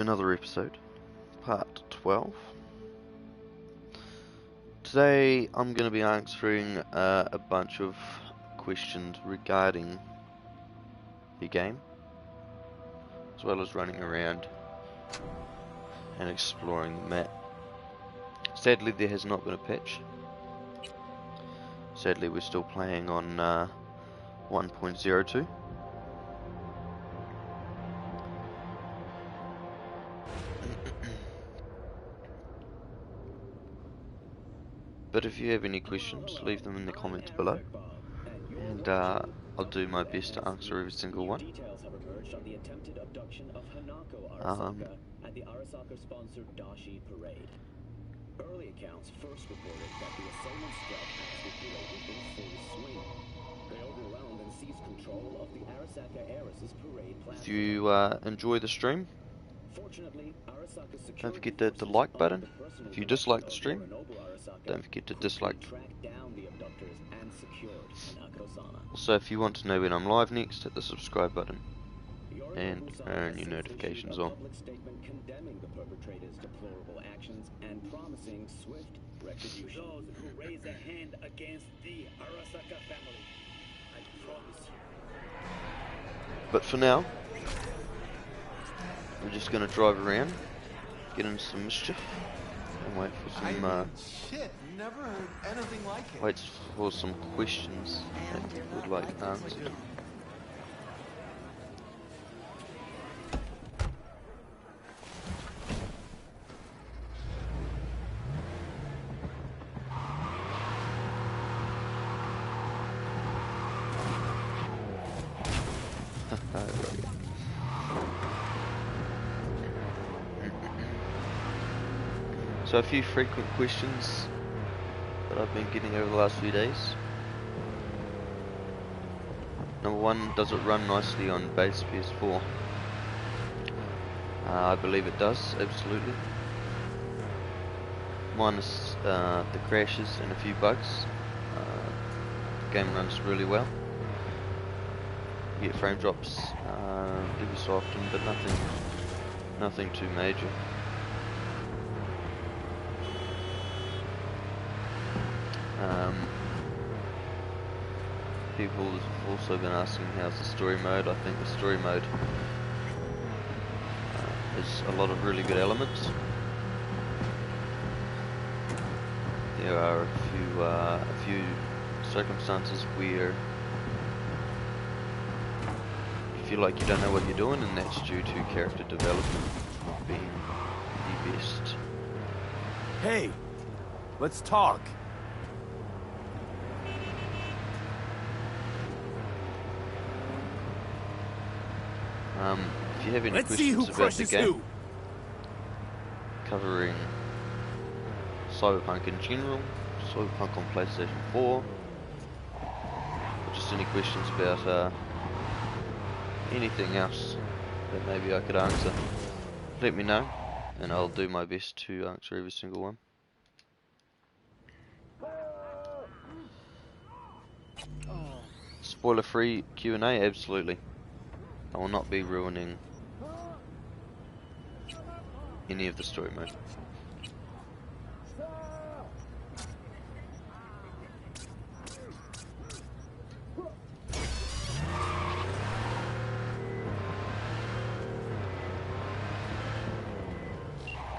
Another episode, part 12. Today I'm going to be answering a bunch of questions regarding the game, as well as running around and exploring the map. Sadly, there has not been a patch. Sadly, we're still playing on 1.02. But if you have any questions, leave them in the comments below, and I'll do my best to answer every single one. Early accounts first reported that the assailants' threat has the parade in full swing. They overwhelmed and seized control of the Arasaka Heiress's parade platform. If you enjoy the stream, Fortunately, Arasaka's don't security forget to hit the forces like button. armed the personal If you dislike the director of stream, Yorinobu Arasaka don't forget to quickly dislike. tracked down the abductors and secured Hanako-sama. Also, if you want to know when I'm live next, hit the subscribe button Yorinobu and Sama turn has your since notifications issued a on. public statement condemning the perpetrators' deplorable actions and promising swift retribution. Those who raise a hand against the Arasaka family, I promise you. But for now, we're just going to drive around, get into some mischief, and wait for some shit, never heard anything like it. wait for some questions that you would like answered. So a few frequent questions that I've been getting over the last few days. Number one, does it run nicely on base PS4? I believe it does, absolutely. Minus the crashes and a few bugs. The game runs really well. You get frame drops every so often, but nothing too major. People have also been asking how's the story mode. I think the story mode has a lot of really good elements. There are a few circumstances where you feel like you don't know what you're doing, and that's due to character development not being the best. Hey, let's talk. If you have any Let's see who questions about the crushes game, who. covering CyberPunk in general, CyberPunk on PlayStation 4, or just any questions about anything else that maybe I could answer, let me know, and I'll do my best to answer every single one. Spoiler-free Q&A, absolutely. I will not be ruining any of the story mode.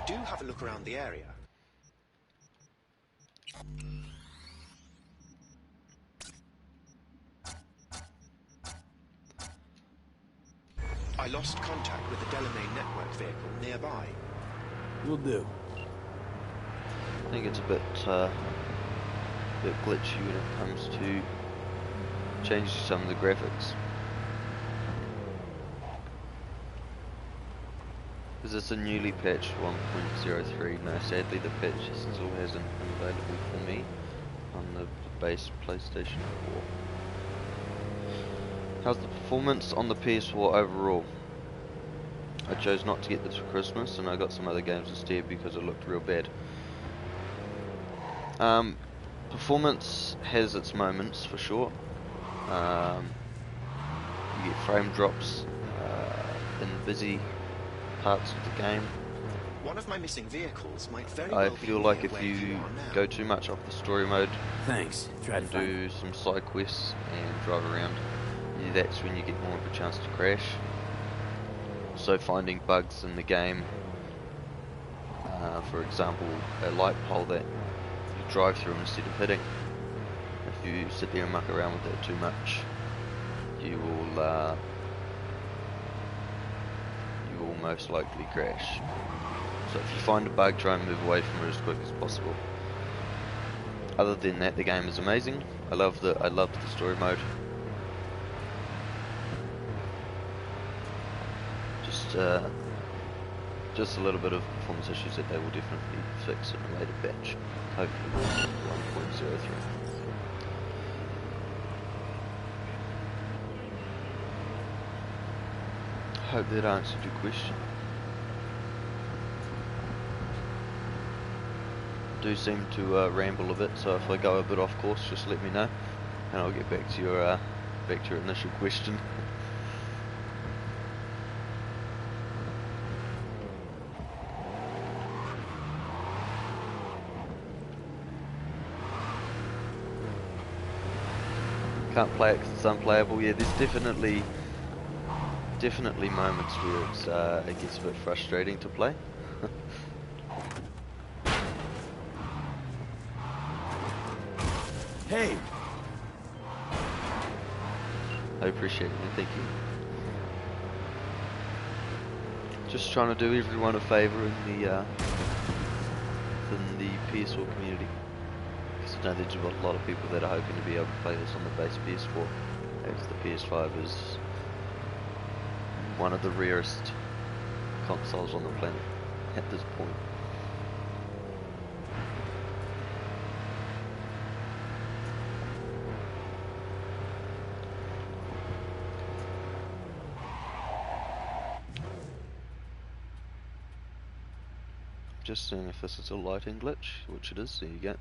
Do have a look around the area. I lost contact with the Delamain network vehicle nearby. Will do. I think it's a bit glitchy when it comes to changing some of the graphics. Is this a newly patched 1.03? No, sadly the patch still hasn't been available for me on the base PlayStation 4. How's the performance on the PS4 overall? I chose not to get this for Christmas, and I got some other games instead because it looked real bad. Performance has its moments for sure. You get frame drops in busy parts of the game. One of my missing vehicles might very I well be feel like near if where you are now. go too much off the story mode Thanks. Try to and find do some side quests and drive around, that's when you get more of a chance to crash. So finding bugs in the game, for example, a light pole that you drive through instead of hitting. If you sit there and muck around with it too much, you will most likely crash. So if you find a bug, try and move away from it as quick as possible. Other than that, the game is amazing. I loved the story mode. Just a little bit of performance issues that they will definitely fix in a later patch. Hopefully 1.03. Hope that answered your question. Do seem to ramble a bit, so if I go a bit off course, just let me know, and I'll get back to your initial question. Can't play it because it's unplayable. Yeah, there's definitely moments where it gets a bit frustrating to play. Hey! I appreciate it, thank you. Just trying to do everyone a favour in the PS4 community. Because I know there's a lot of people that are hoping to be able to play this on the base PS4, as the PS5 is one of the rarest consoles on the planet at this point. Just seeing if this is a lighting glitch, which it is. There you go.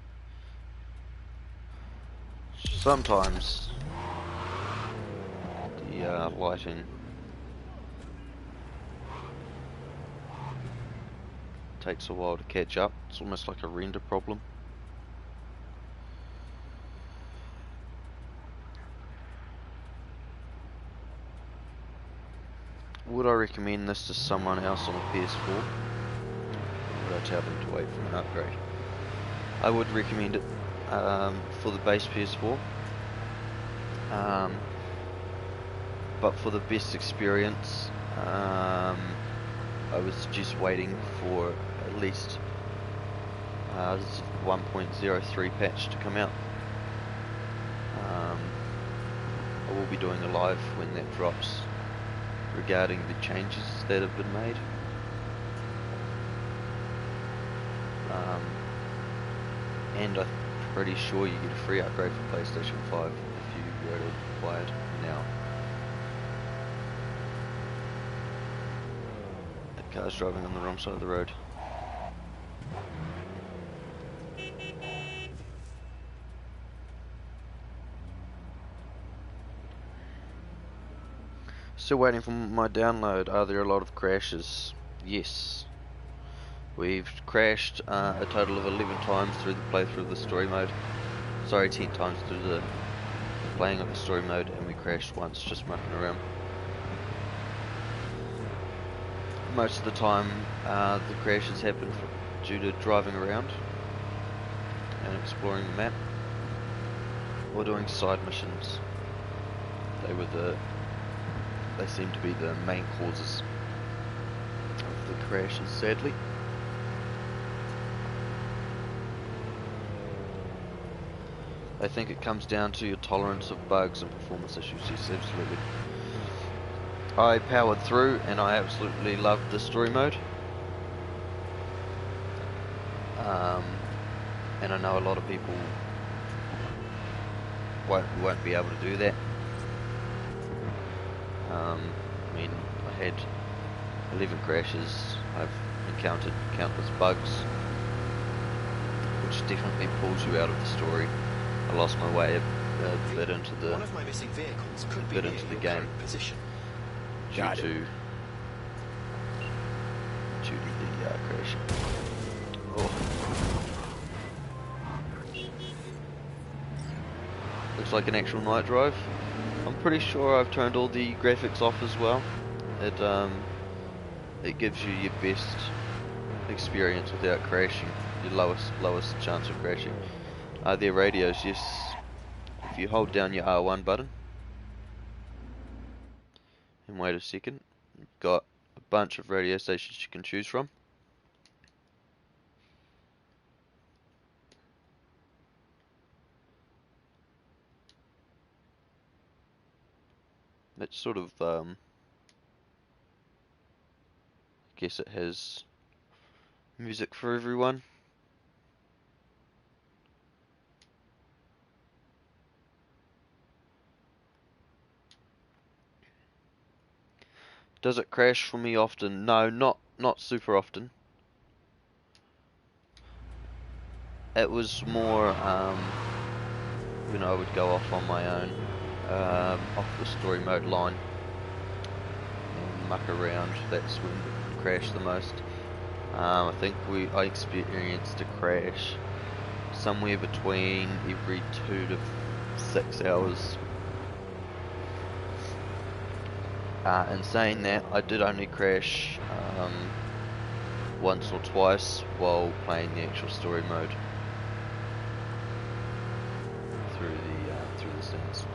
Sometimes the lighting takes a while to catch up. It's almost like a render problem. Would I recommend this to someone else on a PS4? Would I tell them to wait for an upgrade? I would recommend it for the base PS4. But for the best experience, I would suggest waiting for at least this 1.03 patch to come out. I will be doing a live when that drops regarding the changes that have been made. And I'm pretty sure you get a free upgrade for PlayStation 5 if you were to buy it now. That car's driving on the wrong side of the road. Still waiting for my download. Are there a lot of crashes? Yes. We've crashed a total of 11 times through the playthrough of the story mode. Sorry, 10 times through the playing of the story mode, and we crashed once just mucking around. Most of the time, the crashes happen due to driving around and exploring the map, or doing side missions. They seem to be the main causes of the crashes, sadly. I think it comes down to your tolerance of bugs and performance issues. Yes, absolutely. I powered through and I absolutely loved the story mode. And I know a lot of people won't be able to do that. I mean, I had 11 crashes. I've encountered countless bugs, which definitely pulls you out of the story. I lost my way a bit into the One of my missing vehicles could be bit near into the your game current position. due to due to the crashing. Oh. Looks like an actual night drive. I'm pretty sure I've turned all the graphics off as well. It gives you your best experience without crashing, your lowest chance of crashing. Their radios, yes. If you hold down your R1 button and wait a second, you've got a bunch of radio stations you can choose from. It's sort of, I guess it has music for everyone. Does it crash for me often? No, not super often. It was more when I would go off on my own, off the Storymode line and muck around. That's when it would crash the most. I think I experienced a crash somewhere between every 2 to 6 hours. And saying that, I did only crash once or twice while playing the actual story mode through the scenes.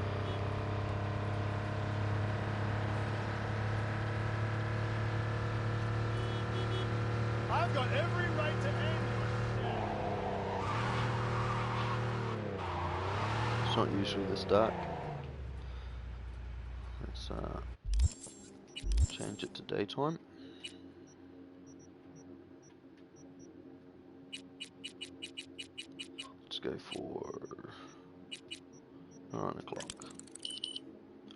I've got every right to aim you. It's not usually this dark. Let's change it to daytime. Let's go for 9 o'clock.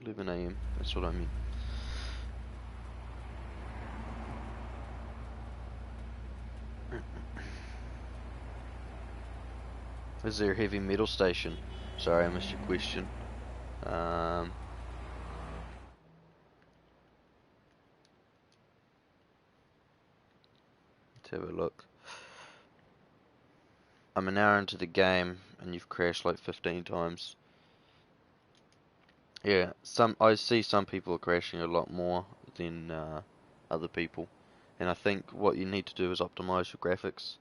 11 AM, that's what I mean. Is there a heavy metal station? Sorry, I missed your question. Let's have a look. I'm an hour into the game and you've crashed like 15 times. Yeah, I see some people are crashing a lot more than other people, and I think what you need to do is optimize your graphics.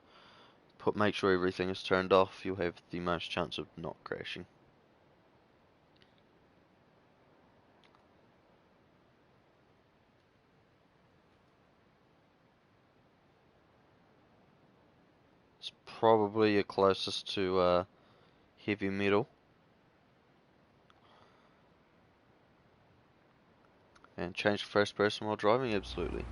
Make sure everything is turned off. You'll have the most chance of not crashing. It's probably your closest to heavy metal. And change to first person while driving? Absolutely.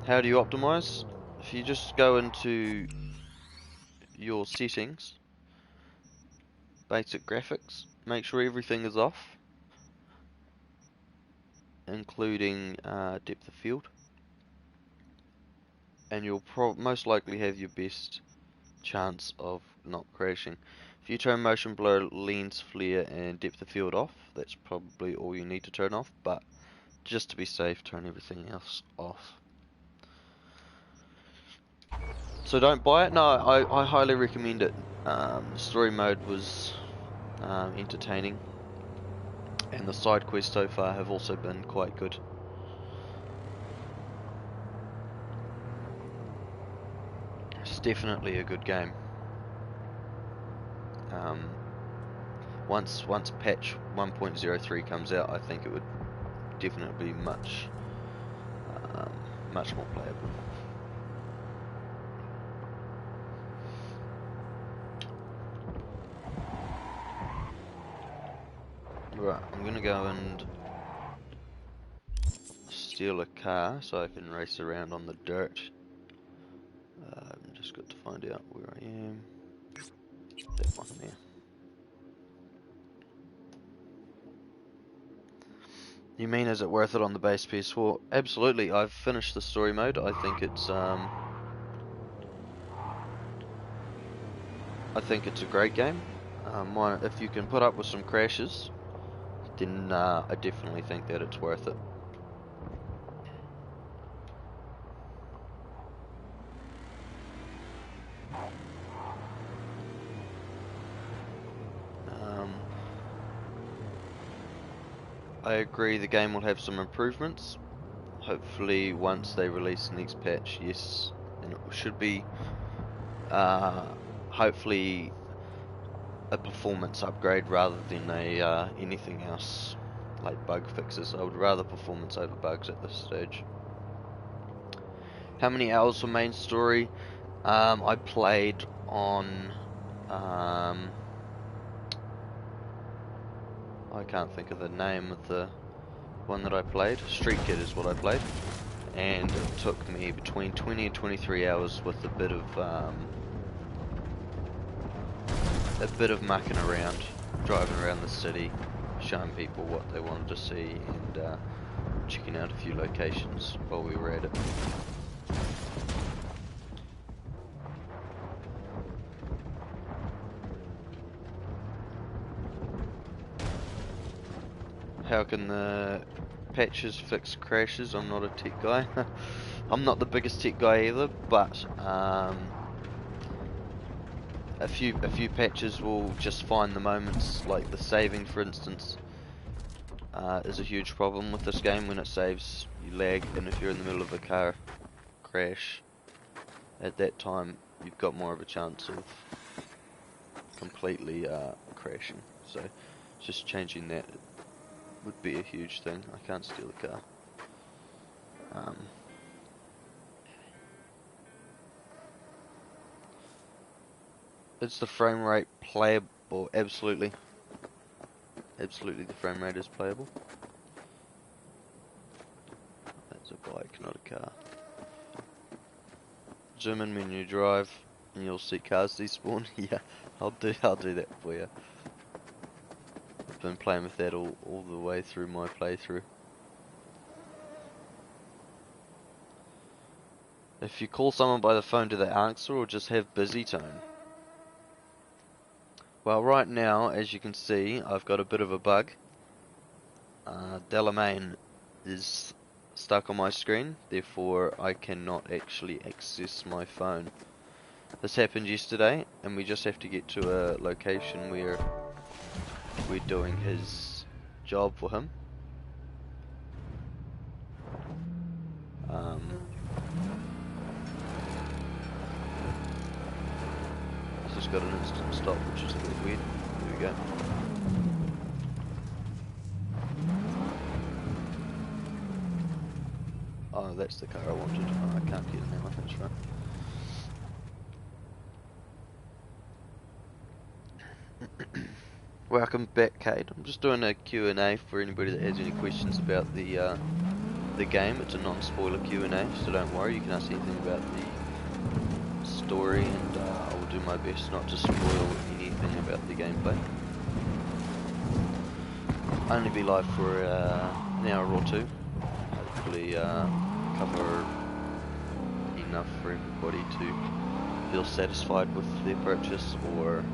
How do you optimize? If you just go into your settings, basic graphics, make sure everything is off, including depth of field, and you'll most likely have your best chance of not crashing. If you turn motion blur, lens flare, and depth of field off, that's probably all you need to turn off, but just to be safe, turn everything else off. So don't buy it? No, I highly recommend it. Story mode was entertaining, and the side quests so far have also been quite good. It's definitely a good game. Once patch 1.03 comes out, I think it would definitely be much more playable. Right, I'm gonna go and steal a car so I can race around on the dirt. I've just got to find out where I am. That one there. You mean, is it worth it on the base PS4? Absolutely. I've finished the story mode. I think it's a great game. If you can put up with some crashes, then I definitely think that it's worth it. I agree the game will have some improvements. Hopefully once they release the next patch, yes, and it should be hopefully a performance upgrade rather than a anything else like bug fixes. I would rather performance over bugs at this stage. How many hours for main story? I played on I can't think of the name of the one that I played. Street Kid is what I played, and it took me between 20 and 23 hours with a bit of mucking around, driving around the city, showing people what they wanted to see, and checking out a few locations while we were at it. How can the patches fix crashes? I'm not a tech guy. I'm not the biggest tech guy either, but a few patches will just find the moments, like the saving, for instance, is a huge problem with this game. When it saves, you lag, and if you're in the middle of a car crash, at that time you've got more of a chance of completely crashing. So just changing that would be a huge thing. I can't steal the car. Is the frame rate playable? Absolutely. Absolutely, the frame rate is playable. That's a bike, not a car. Zoom in when you drive, and you'll see cars despawn. Yeah, I'll do that for you. I've been playing with that all the way through my playthrough. If you call someone by the phone, do they answer or just have busy tone? Well, right now, as you can see, I've got a bit of a bug. Delamain is stuck on my screen, therefore I cannot actually access my phone. This happened yesterday, and we just have to get to a location where we're doing his job for him. This has got an instant stop, which is a bit weird. There we go. Oh, that's the car I wanted. Oh, I can't get it now, that's right. Welcome back, Kate. I'm just doing a Q&A for anybody that has any questions about the game. It's a non-spoiler Q&A, so don't worry. You can ask anything about the story, and I will do my best not to spoil anything about the gameplay. I'll only be live for an hour or two. Hopefully cover enough for everybody to feel satisfied with their purchase, or not.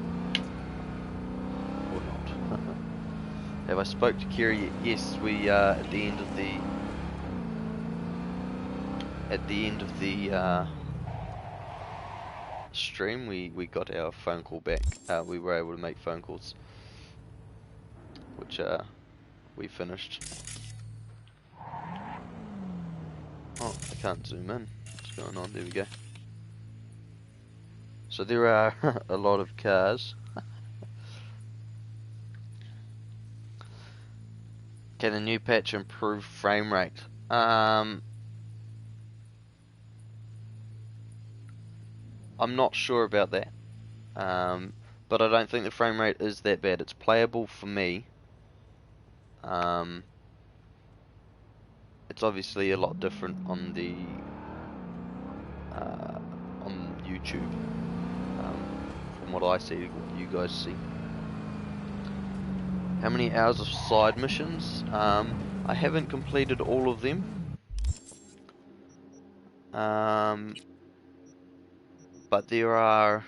Have I spoke to Kira yet? Yes, we at the end of the stream, we got our phone call back. We were able to make phone calls, which we finished. Oh, I can't zoom in. What's going on? There we go. So there are a lot of cars. Can a new patch improve frame rate? I'm not sure about that. But I don't think the frame rate is that bad. It's playable for me. It's obviously a lot different on the on YouTube, from what I see to what you guys see. How many hours of side missions? I haven't completed all of them. But there are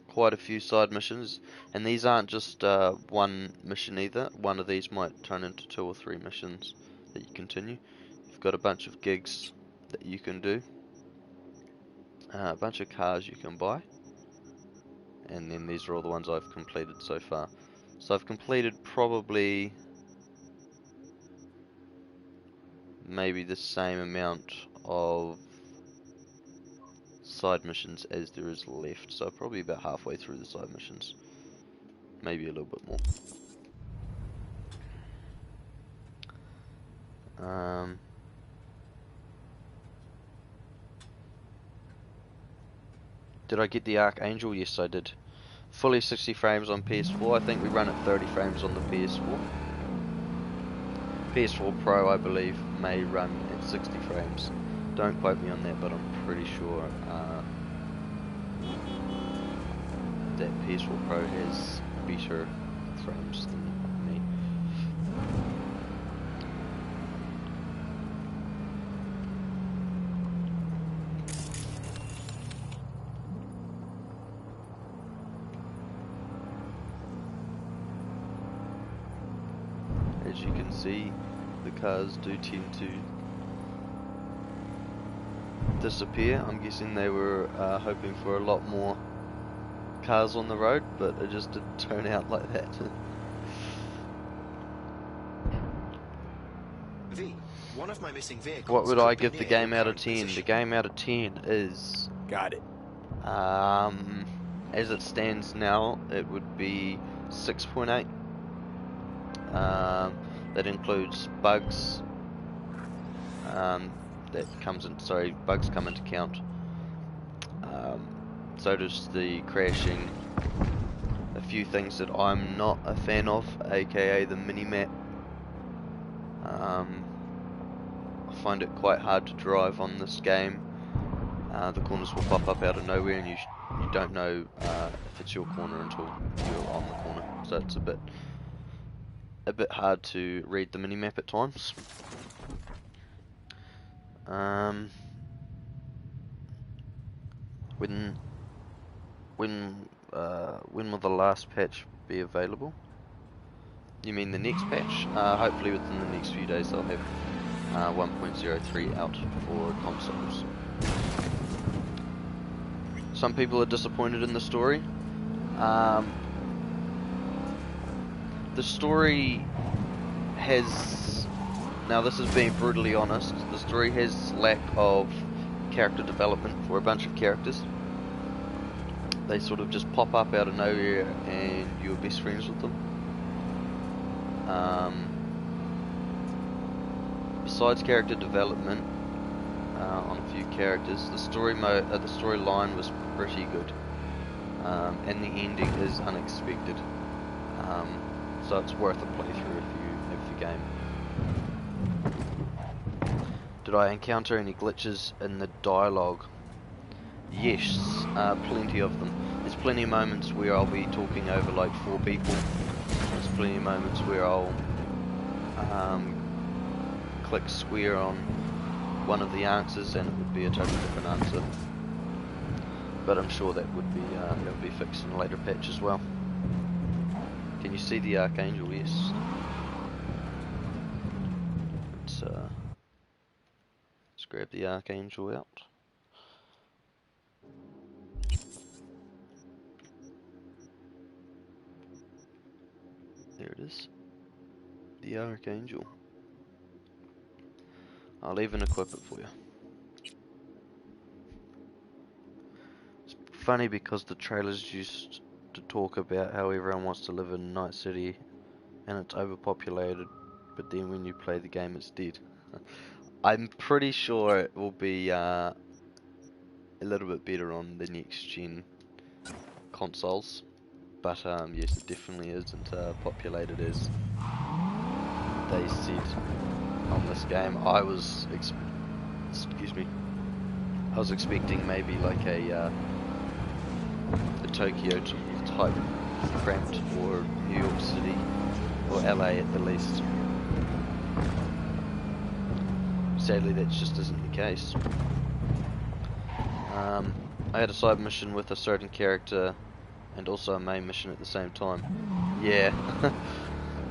quite a few side missions, and these aren't just one mission either. One of these might turn into 2 or 3 missions that you continue. You've got a bunch of gigs that you can do, a bunch of cars you can buy, and then these are all the ones I've completed so far. So I've completed probably maybe the same amount of side missions as there is left, so probably about halfway through the side missions, maybe a little bit more. Did I get the Archangel? Yes, I did. Fully 60 frames on PS4. I think we run at 30 frames on the PS4. PS4 Pro, I believe, may run at 60 frames. Don't quote me on that, but I'm pretty sure that PS4 Pro has better frames than me. As you can see, the cars do tend to disappear. I'm guessing they were hoping for a lot more cars on the road, but it just didn't turn out like that. V, one of my missing vehicles. What would I could be give the near game your out of current 10? The position. game out of 10 is, Got it. as it stands now, it would be 6.8. That includes bugs. Bugs come into count. So does the crashing. A few things that I'm not a fan of, aka the minimap. I find it quite hard to drive on this game. The corners will pop up out of nowhere, and you don't know if it's your corner until you're on the corner. So it's a bit hard to read the minimap at times. When will the last patch be available? You mean the next patch? Hopefully within the next few days they'll have 1.03 out for consoles. Some people are disappointed in the story. The story has, now this is being brutally honest, the story has lack of character development for a bunch of characters. They sort of just pop up out of nowhere and you're best friends with them. Besides character development on a few characters, the storyline was pretty good, and the ending is unexpected. So it's worth a playthrough if you have the game. Did I encounter any glitches in the dialogue? Yes, plenty of them. There's plenty of moments where I'll be talking over like 4 people. There's plenty of moments where I'll click square on one of the answers and it would be a totally different answer. But I'm sure that would be fixed in a later patch as well. Can you see the Archangel? Yes. Let's grab the Archangel out. There it is. The Archangel. I'll even equip it for you. It's funny because the trailers used to talk about how everyone wants to live in Night City and it's overpopulated, but then when you play the game it's dead. I'm pretty sure it will be a little bit better on the next gen consoles, but yes, it definitely isn't populated as they said on this game. I was expecting maybe like a Tokyo type cramped, or New York City, or LA at the least. Sadly, that just isn't the case. I had a side mission with a certain character and also a main mission at the same time. Yeah.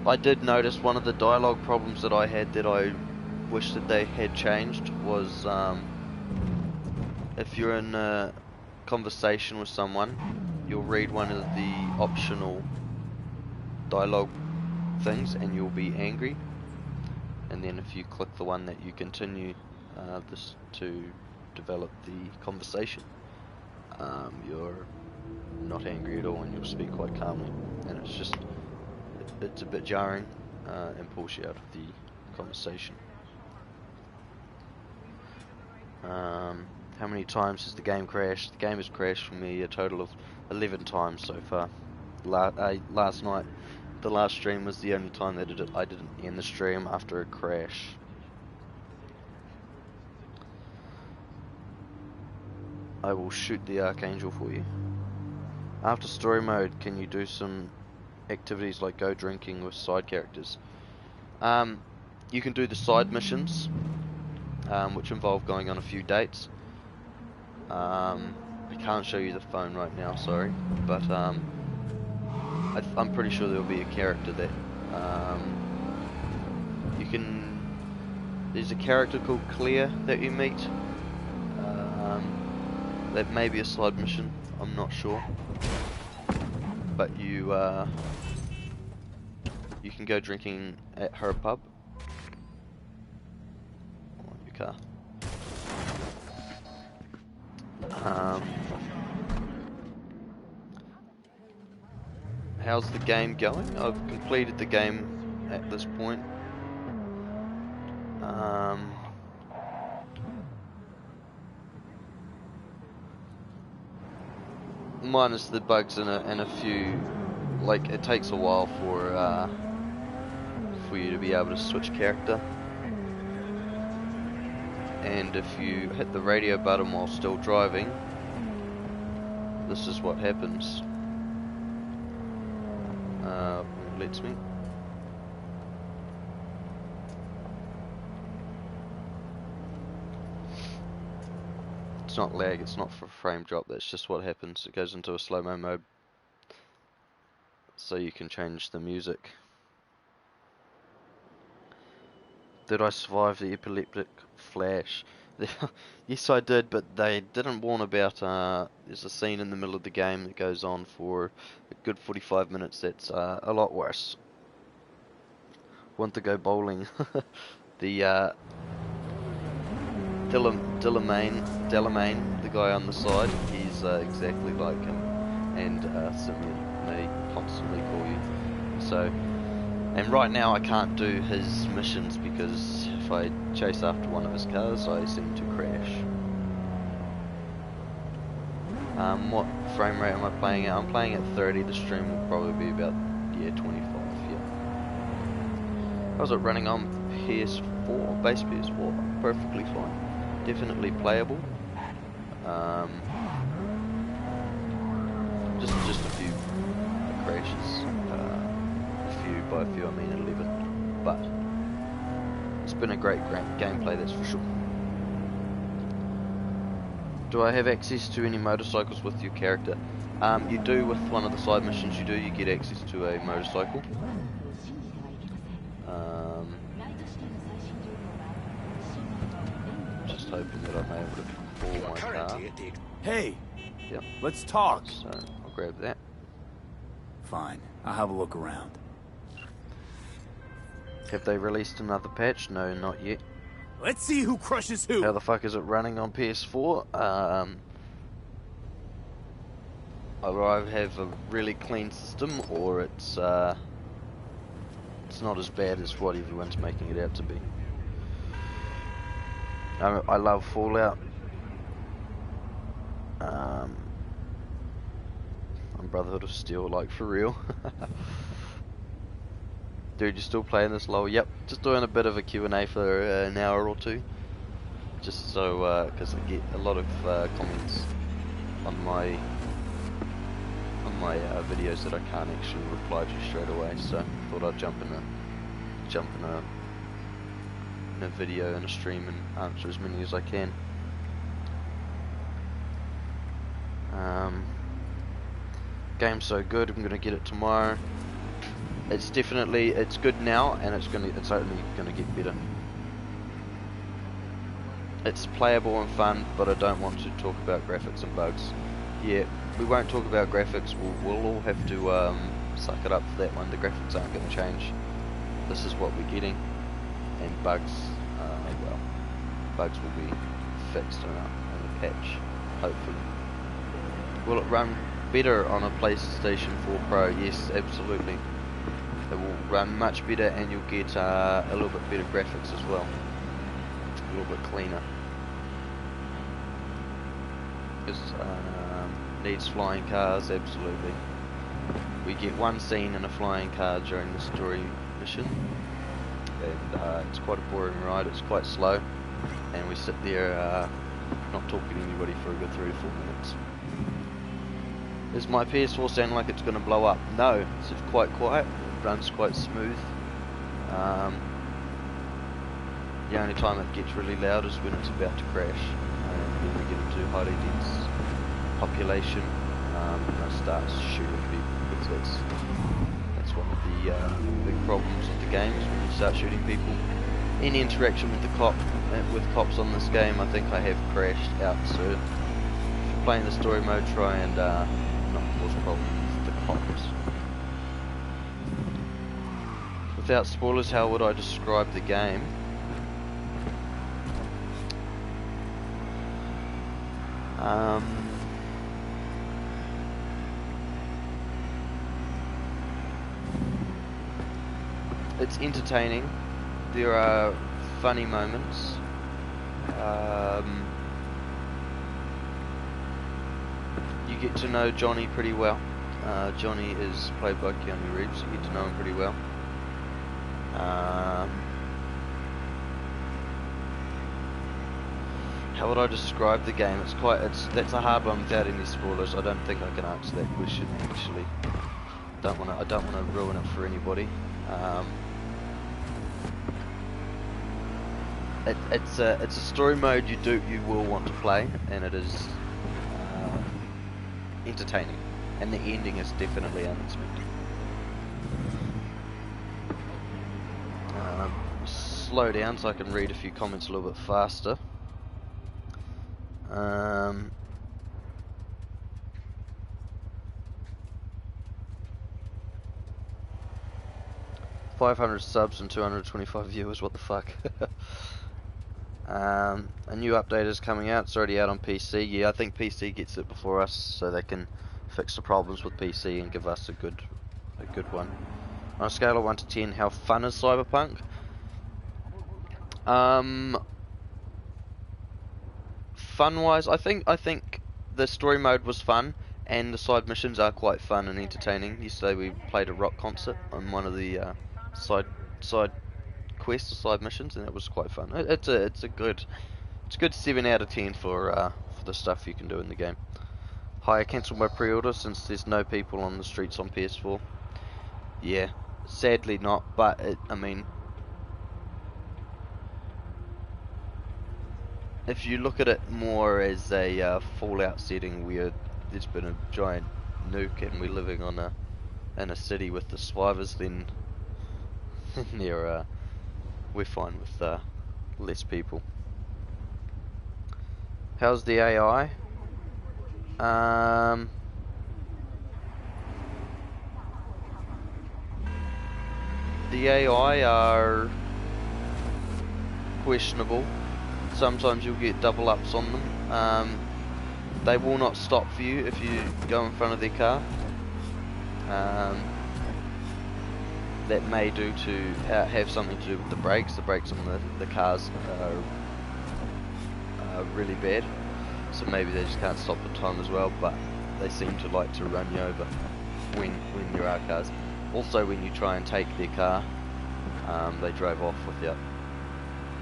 I did notice one of the dialogue problems that I had that I wish that they had changed was if you're in a conversation with someone, you'll read one of the optional dialogue things and you'll be angry, and then if you click the one that you continue this to develop the conversation, you're not angry at all and you'll speak quite calmly, and it's a bit jarring and pulls you out of the conversation. How many times has the game crashed? The game has crashed for me a total of 11 times so far. Last night, the last stream was the only time that I didn't end the stream after a crash. I will shoot the Archangel for you. After story mode, can you do some activities like go drinking with side characters? You can do the side missions, which involve going on a few dates. I can't show you the phone right now, sorry, but I'm pretty sure there'll be a character that you can. There's a character called Claire that you meet. That may be a side mission. I'm not sure, but you can go drinking at her pub. On your car. How's the game going? I've completed the game at this point. Minus the bugs and a few, like it takes a while for you to be able to switch character, and if you hit the radio button while still driving, this is what happens. Lets me. It's not lag, it's not for frame drop, that's just what happens. It goes into a slow-mo mode, so you can change the music. Did I survive the epileptic flash? Yes, I did, but they didn't warn about, there's a scene in the middle of the game that goes on for a good 45 minutes that's a lot worse. Want to go bowling. The Delamain, the guy on the side, he's exactly like him, and Simeon, they constantly call you. So, and right now I can't do his missions because if I chase after one of his cars, I seem to crash. What frame rate am I playing at? I'm playing at 30. The stream will probably be about 25. Yeah. How's it running on PS4? Base PS4? Perfectly fine. Definitely playable. Just a few crashes. By a few I mean 11. But it's been a great gameplay, that's for sure. Do I have access to any motorcycles with your character? You do with one of the side missions. You get access to a motorcycle. Just hoping that I'm able to call my car. Hey, Yep. let's talk. So I'll grab that. Fine, I'll have a look around. Have they released another patch? No, not yet. Let's see who crushes who. How the fuck is it running on PS4? Either I have a really clean system, or it's not as bad as what everyone's making it out to be. I love Fallout. And Brotherhood of Steel, like, for real. Dude, you're still playing this, lol? Yep, just doing a bit of a Q&A for an hour or two. Just so, because I get a lot of comments on my my videos that I can't actually reply to straight away. So I thought I'd jump in a video and a stream and answer as many as I can. Game's so good. I'm gonna get it tomorrow. It's good now, and it's only gonna get better. It's playable and fun, but I don't want to talk about graphics and bugs. Yeah, we won't talk about graphics. We'll all have to suck it up for that one. The graphics aren't going to change. This is what we're getting, and bugs, well, bugs will be fixed in a patch, hopefully. Will it run better on a PlayStation 4 Pro? Yes, absolutely. It will run much better, and you'll get a little bit better graphics as well. A little bit cleaner. Because needs flying cars, absolutely. We get one scene in a flying car during the story mission, and it's quite a boring ride. It's quite slow, and we sit there not talking to anybody for a good 3 to 4 minutes. Does my PS4 sound like it's going to blow up? No, it's quite quiet. It runs quite smooth. The only time it gets really loud is when it's about to crash, and when we get into highly dense population, it starts shooting people, because that's one of the big problems of the game, is when you start shooting people. Any interaction with cops on this game, I think I have crashed out. So if you're playing the story mode, try and not cause problems with the cops. Without spoilers, how would I describe the game? It's entertaining. There are funny moments. You get to know Johnny pretty well. Johnny is played by QnA. You get to know him pretty well. How would I describe the game? That's a hard one without any spoilers. I don't think I can answer that question actually. I don't want to ruin it for anybody. It's a story mode you will want to play, and it is entertaining, and the ending is definitely unexpected. Slow down so I can read a few comments a little bit faster. 500 subs and 225 viewers, what the fuck. A new update is coming out. It's already out on PC. Yeah, I think PC gets it before us, so they can fix the problems with PC and give us a good one. On a scale of 1 to 10, how fun is CyberPunk? Fun-wise, I think the story mode was fun, and the side missions are quite fun and entertaining. Yesterday we played a rock concert on one of the side quests or side missions, and it was quite fun. It's a good 7 out of 10 for the stuff you can do in the game. Hi, I cancelled my pre-order since there's no people on the streets on PS4. Yeah, sadly not, but I mean, if you look at it more as a Fallout setting where there's been a giant nuke and we're living in a city with the survivors, then we're fine with less people. How's the AI? The AI are questionable. Sometimes you'll get double ups on them. They will not stop for you if you go in front of their car. That may have something to do with the brakes. The brakes on the cars are really bad, so maybe they just can't stop in time as well. But they seem to like to run you over when there are cars. Also, when you try and take their car, they drive off without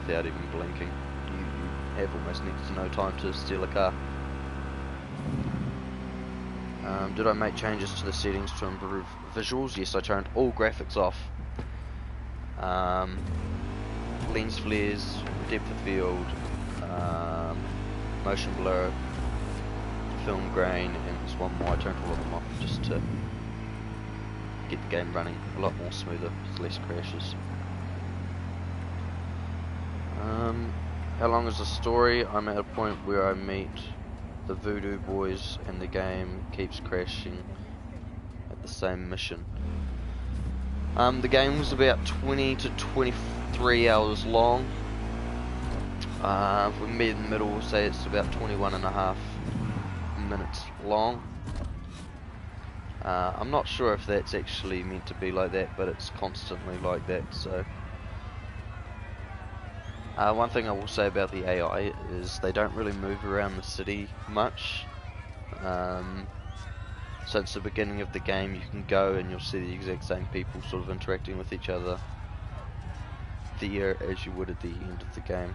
even blinking. You have almost next to no time to steal a car. Did I make changes to the settings to improve visuals? Yes, I turned all graphics off. Lens flares, depth of field, motion blur, film grain, and there's one more. I turned all of them off just to get the game running a lot more smoother with less crashes. How long is the story? I'm at a point where I meet the Voodoo Boys and the game keeps crashing at the same mission. The game was about 20 to 23 hours long. If we meet in the middle, we'll say it's about 21.5 minutes long. I'm not sure if that's actually meant to be like that, but it's constantly like that, so... one thing I will say about the AI is they don't really move around the city much. Since the beginning of the game, you can go and you'll see the exact same people sort of interacting with each other there as you would at the end of the game.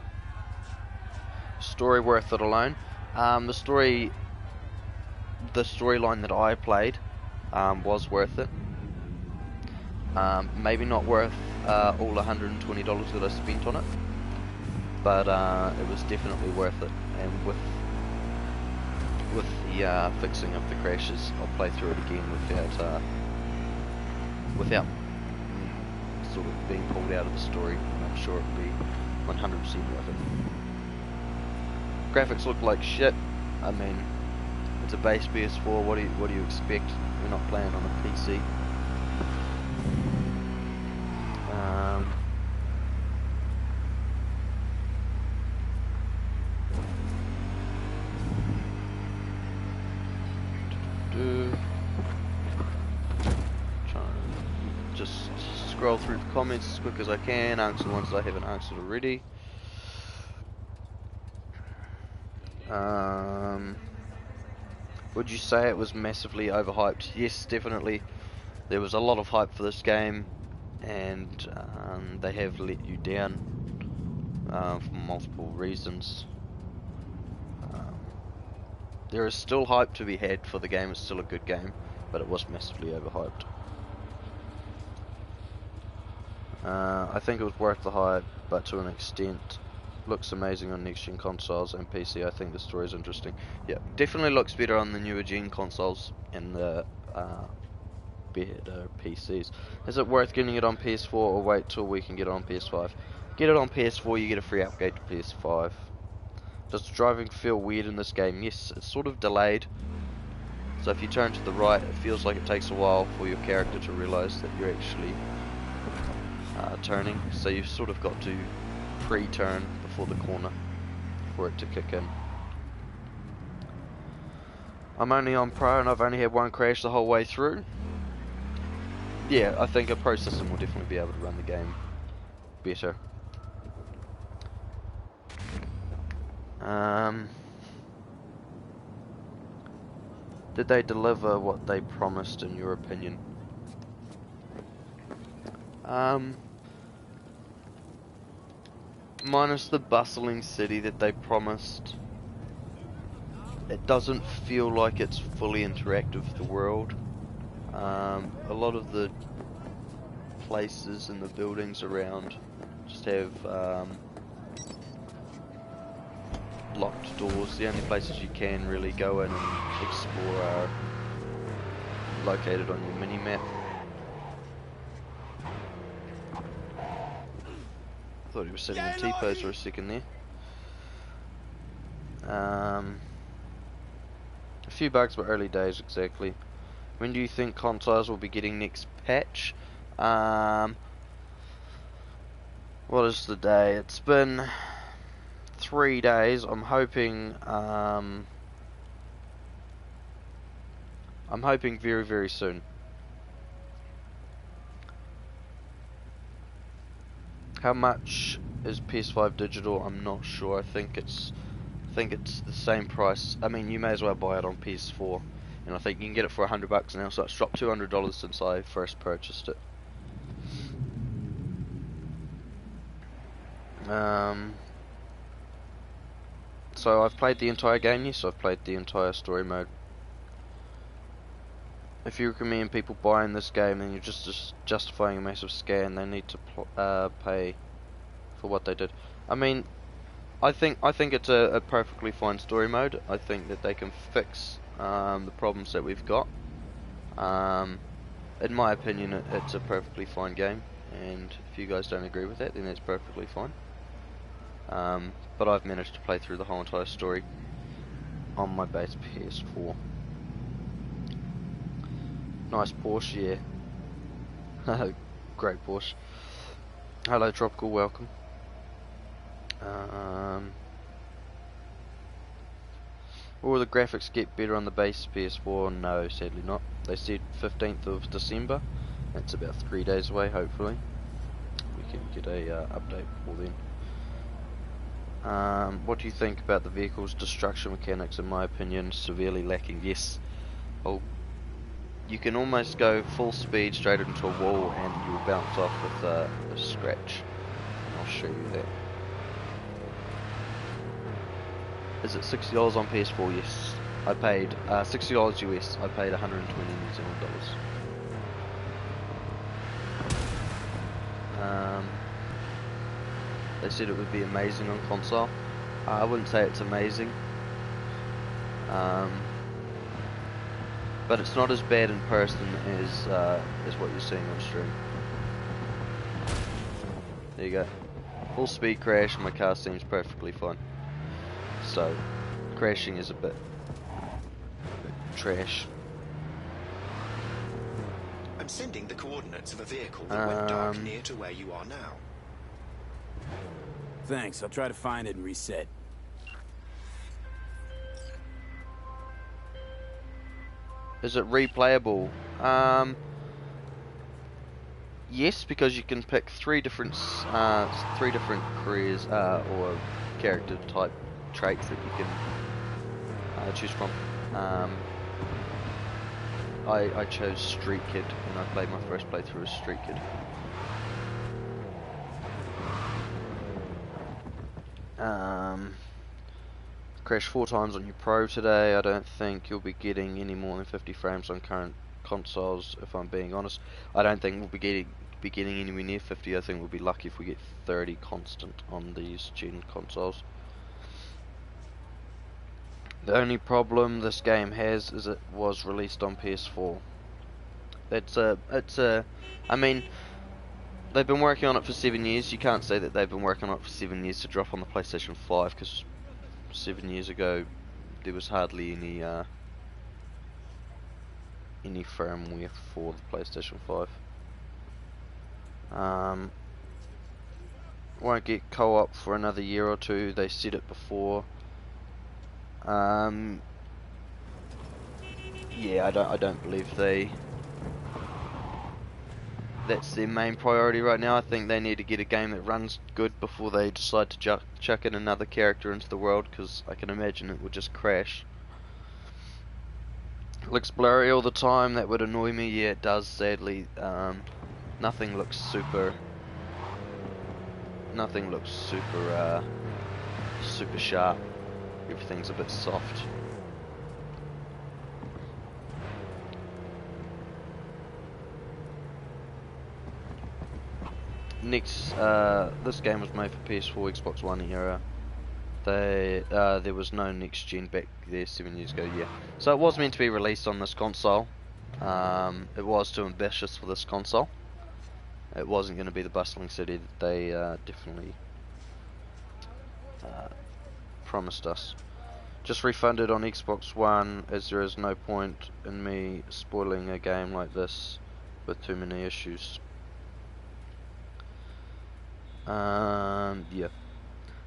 Story worth it alone. The storyline that I played was worth it. Maybe not worth all $120 that I spent on it, but it was definitely worth it. And with the fixing of the crashes, I'll play through it again without sort of being pulled out of the story. I'm sure it'll be 100% worth it. Graphics look like shit. I mean, it's a base PS4. What do you expect? We're not playing on a PC. Trying to just scroll through the comments as quick as I can, answer the ones that I haven't answered already. Would you say it was massively overhyped? Yes, definitely. There was a lot of hype for this game, and they have let you down for multiple reasons. There is still hype to be had for the game. It's still a good game, but it was massively overhyped. I think it was worth the hype, but to an extent. Looks amazing on next-gen consoles and PC. I think the story is interesting. Yeah, definitely looks better on the newer gen consoles and the better PCs. Is it worth getting it on PS4 or wait till we can get it on PS5? Get it on PS4, you get a free upgrade to PS5. Does the driving feel weird in this game? Yes, it's sort of delayed. So if you turn to the right, it feels like it takes a while for your character to realise that you're actually turning. So you've sort of got to pre-turn before the corner for it to kick in. I'm only on Pro and I've only had one crash the whole way through. Yeah, I think a Pro system will definitely be able to run the game better. Did they deliver what they promised in your opinion? Minus the bustling city that they promised, it doesn't feel like it's fully interactive with the world. A lot of the places and the buildings around just have locked doors. The only places you can really go in and explore are located on your mini-map. Thought he was sitting in T-pose for a second there. A few bugs, but early days exactly. When do you think consoles will be getting next patch? What is the day? It's been 3 days. I'm hoping very, very soon. How much is PS5 digital? I'm not sure. I think it's the same price. I mean, you may as well buy it on PS4, and I think you can get it for $100 now. So it's dropped $200 since I first purchased it. So I've played the entire game. Yes, I've played the entire story mode. if you recommend people buying this game, then you're just justifying a massive scam. They need to pay for what they did. I mean, I think it's a perfectly fine story mode. I think that they can fix the problems that we've got. In my opinion, it's a perfectly fine game, and if you guys don't agree with that, then that's perfectly fine. But I've managed to play through the whole entire story on my base PS4. Nice Porsche, yeah. Great Porsche. Hello Tropical, welcome. Will the graphics get better on the base PS4? No, sadly not. They said 15th of December. That's about 3 days away, hopefully. We can get a update before then. What do you think about the vehicle's destruction mechanics? In my opinion, severely lacking. Yes. Well, you can almost go full speed straight into a wall and you'll bounce off with a scratch. I'll show you that. Is it $60 on PS4? Yes. I paid $60 US. I paid 120 New Zealand dollars. They said it would be amazing on console. I wouldn't say it's amazing. But it's not as bad in person as what you're seeing on stream. There you go. Full speed crash, my car seems perfectly fine. So, crashing is a bit trash. I'm sending the coordinates of a vehicle that went dark near to where you are now. Thanks, I'll try to find it and reset. Is it replayable? Yes, because you can pick three different careers or character type traits that you can choose from. I chose Street Kid, and I played my first playthrough as Street Kid. Crashed 4 times on your Pro today. I don't think you'll be getting any more than 50 frames on current consoles, if I'm being honest. I don't think we'll be getting anywhere near 50. I think we'll be lucky if we get 30 constant on these gen consoles. The only problem this game has is it was released on PS4. I mean, they've been working on it for 7 years. You can't say that they've been working on it for 7 years to drop on the PlayStation 5, because 7 years ago there was hardly any firmware for the PlayStation 5. Won't get co-op for another year or two. They said it before. Yeah, I don't believe that's their main priority right now. I think they need to get a game that runs good before they decide to chuck in another character into the world, because I can imagine it would just crash. Looks blurry all the time. That would annoy me. Yeah, it does, sadly. Nothing looks super super sharp. Everything's a bit soft. Next, this game was made for PS4, Xbox One era. There was no next gen back there 7 years ago. Yeah, so it was meant to be released on this console. It was too ambitious for this console. It wasn't going to be the bustling city that they definitely promised us. Just refunded on Xbox One, as there is no point in me spoiling a game like this with too many issues. Yeah.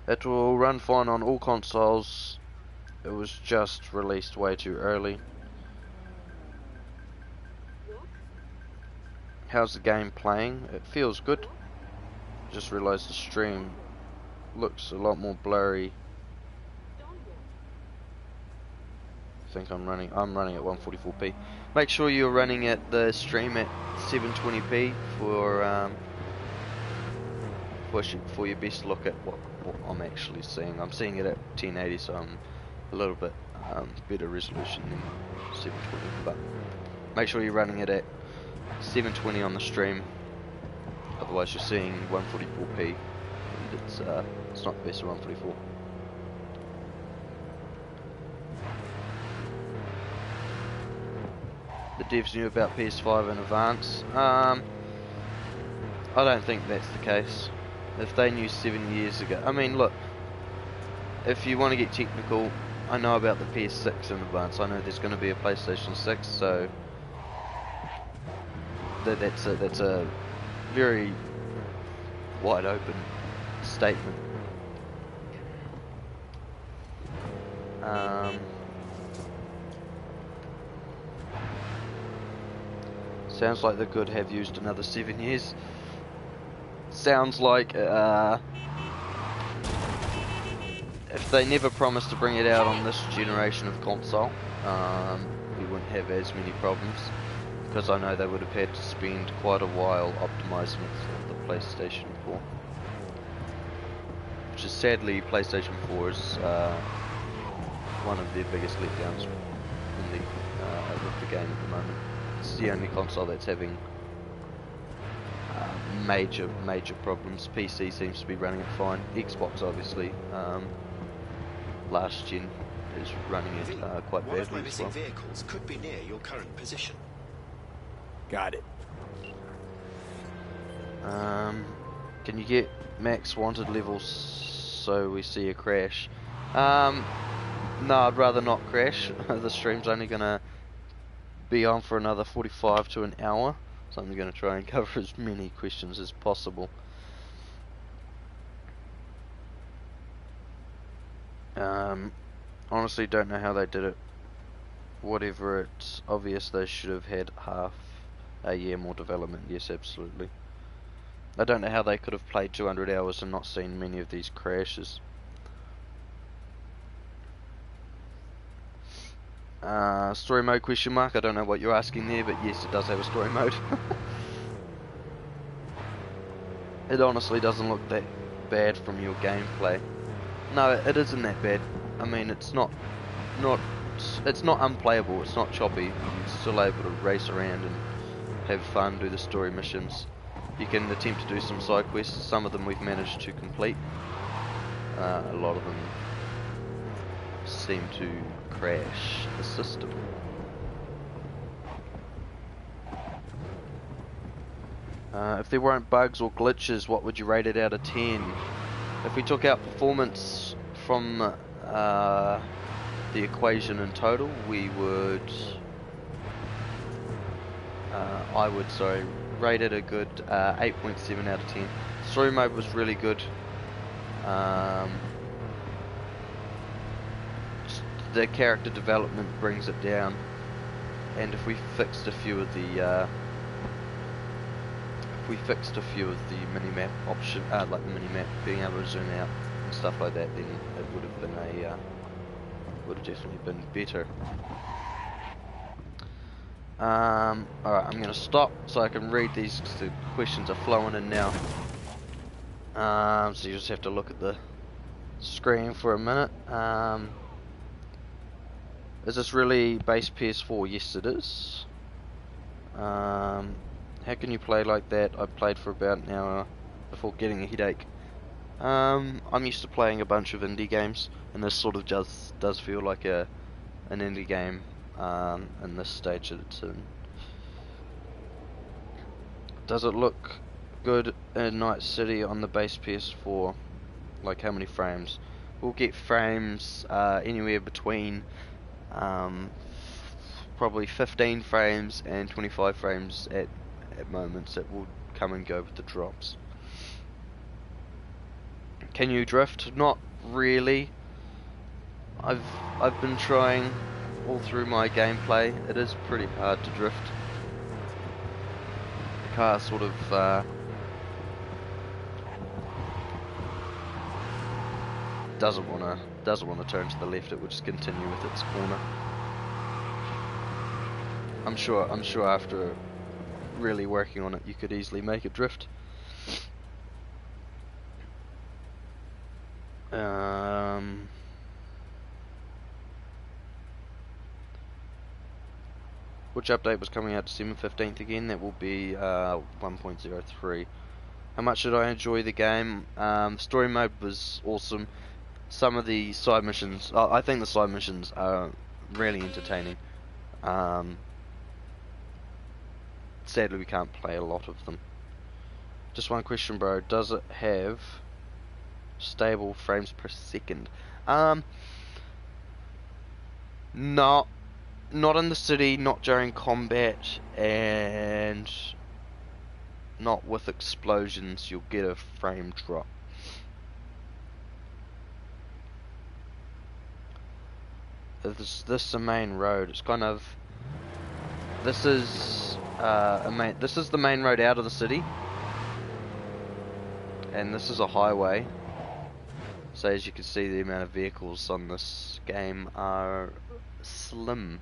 It will run fine on all consoles. It was just released way too early. How's the game playing? It feels good. Just realized the stream looks a lot more blurry. I think I'm running at 144p. Make sure you're running at the stream at 720p for your best look at what I'm actually seeing. I'm seeing it at 1080, so I'm a little bit better resolution than 720, but make sure you're running it at 720 on the stream. Otherwise, you're seeing 144p, and it's not the best of 144. The devs knew about PS5 in advance. I don't think that's the case. If they knew 7 years ago, I mean, look. If you want to get technical, I know about the PS6 in advance. I know there's going to be a PlayStation 6, so that's a very wide open statement. Sounds like the good have used another 7 years. Sounds like if they never promised to bring it out on this generation of console, we wouldn't have as many problems, because I know they would have had to spend quite a while optimizing it for the PlayStation 4. Which is sadly, PlayStation 4 is one of their biggest letdowns in with the game at the moment. It's the only console that's having major problems. PC seems to be running it fine. Xbox obviously, last gen is running it quite One of my badly as missing well. vehicles could be near your current position. Got it. Can you get max wanted levels so we see a crash? No, I'd rather not crash. The stream's only gonna be on for another 45 to an hour, so I'm gonna try and cover as many questions as possible. Honestly, don't know how they did it. Whatever, it's obvious they should have had half a year more development. Yes, absolutely. I don't know how they could have played 200 hours and not seen many of these crashes. Story mode question mark. I don't know what you're asking there, but yes, it does have a story mode. It honestly doesn't look that bad from your gameplay. No, it isn't that bad. I mean, it's not unplayable. It's not choppy. You're still able to race around and have fun, do the story missions. You can attempt to do some side quests. Some of them we've managed to complete. A lot of them seem to crash the system. If there weren't bugs or glitches, what would you rate it out of 10? If we took out performance from the equation in total, we would I would rate it a good 8.7 out of 10. Story mode was really good. The character development brings it down, and if we fixed a few of the mini-map option, like the mini-map being able to zoom out and stuff like that, then it would have been would have definitely been better. Alright, I'm gonna stop so I can read these, because the questions are flowing in now. So you just have to look at the screen for a minute. Is this really base PS4? Yes, it is. How can you play like that? I played for about an hour before getting a headache. I'm used to playing a bunch of indie games, and this sort of does feel like an indie game in this stage that it's in. Does it look good in Night City on the base PS4? Like how many frames? We'll get frames anywhere between probably 15 frames and 25 frames at moments. That will come and go with the drops. Can you drift? Not really. I've been trying all through my gameplay. It is pretty hard to drift. The car sort of doesn't want to turn to the left. It will just continue with its corner. I'm sure after really working on it, you could easily make it drift. which update was coming out December 15th again. That will be 1.03. How much did I enjoy the game? Story mode was awesome. Some of the side missions, I think the side missions are really entertaining. Sadly, we can't play a lot of them. Just one question, bro. Does it have stable frames per second? No, not in the city, not during combat, and not with explosions. You'll get a frame drop. This the main road. It's kind of this is the main road out of the city, and this is a highway. So as you can see, the amount of vehicles on this game are slim.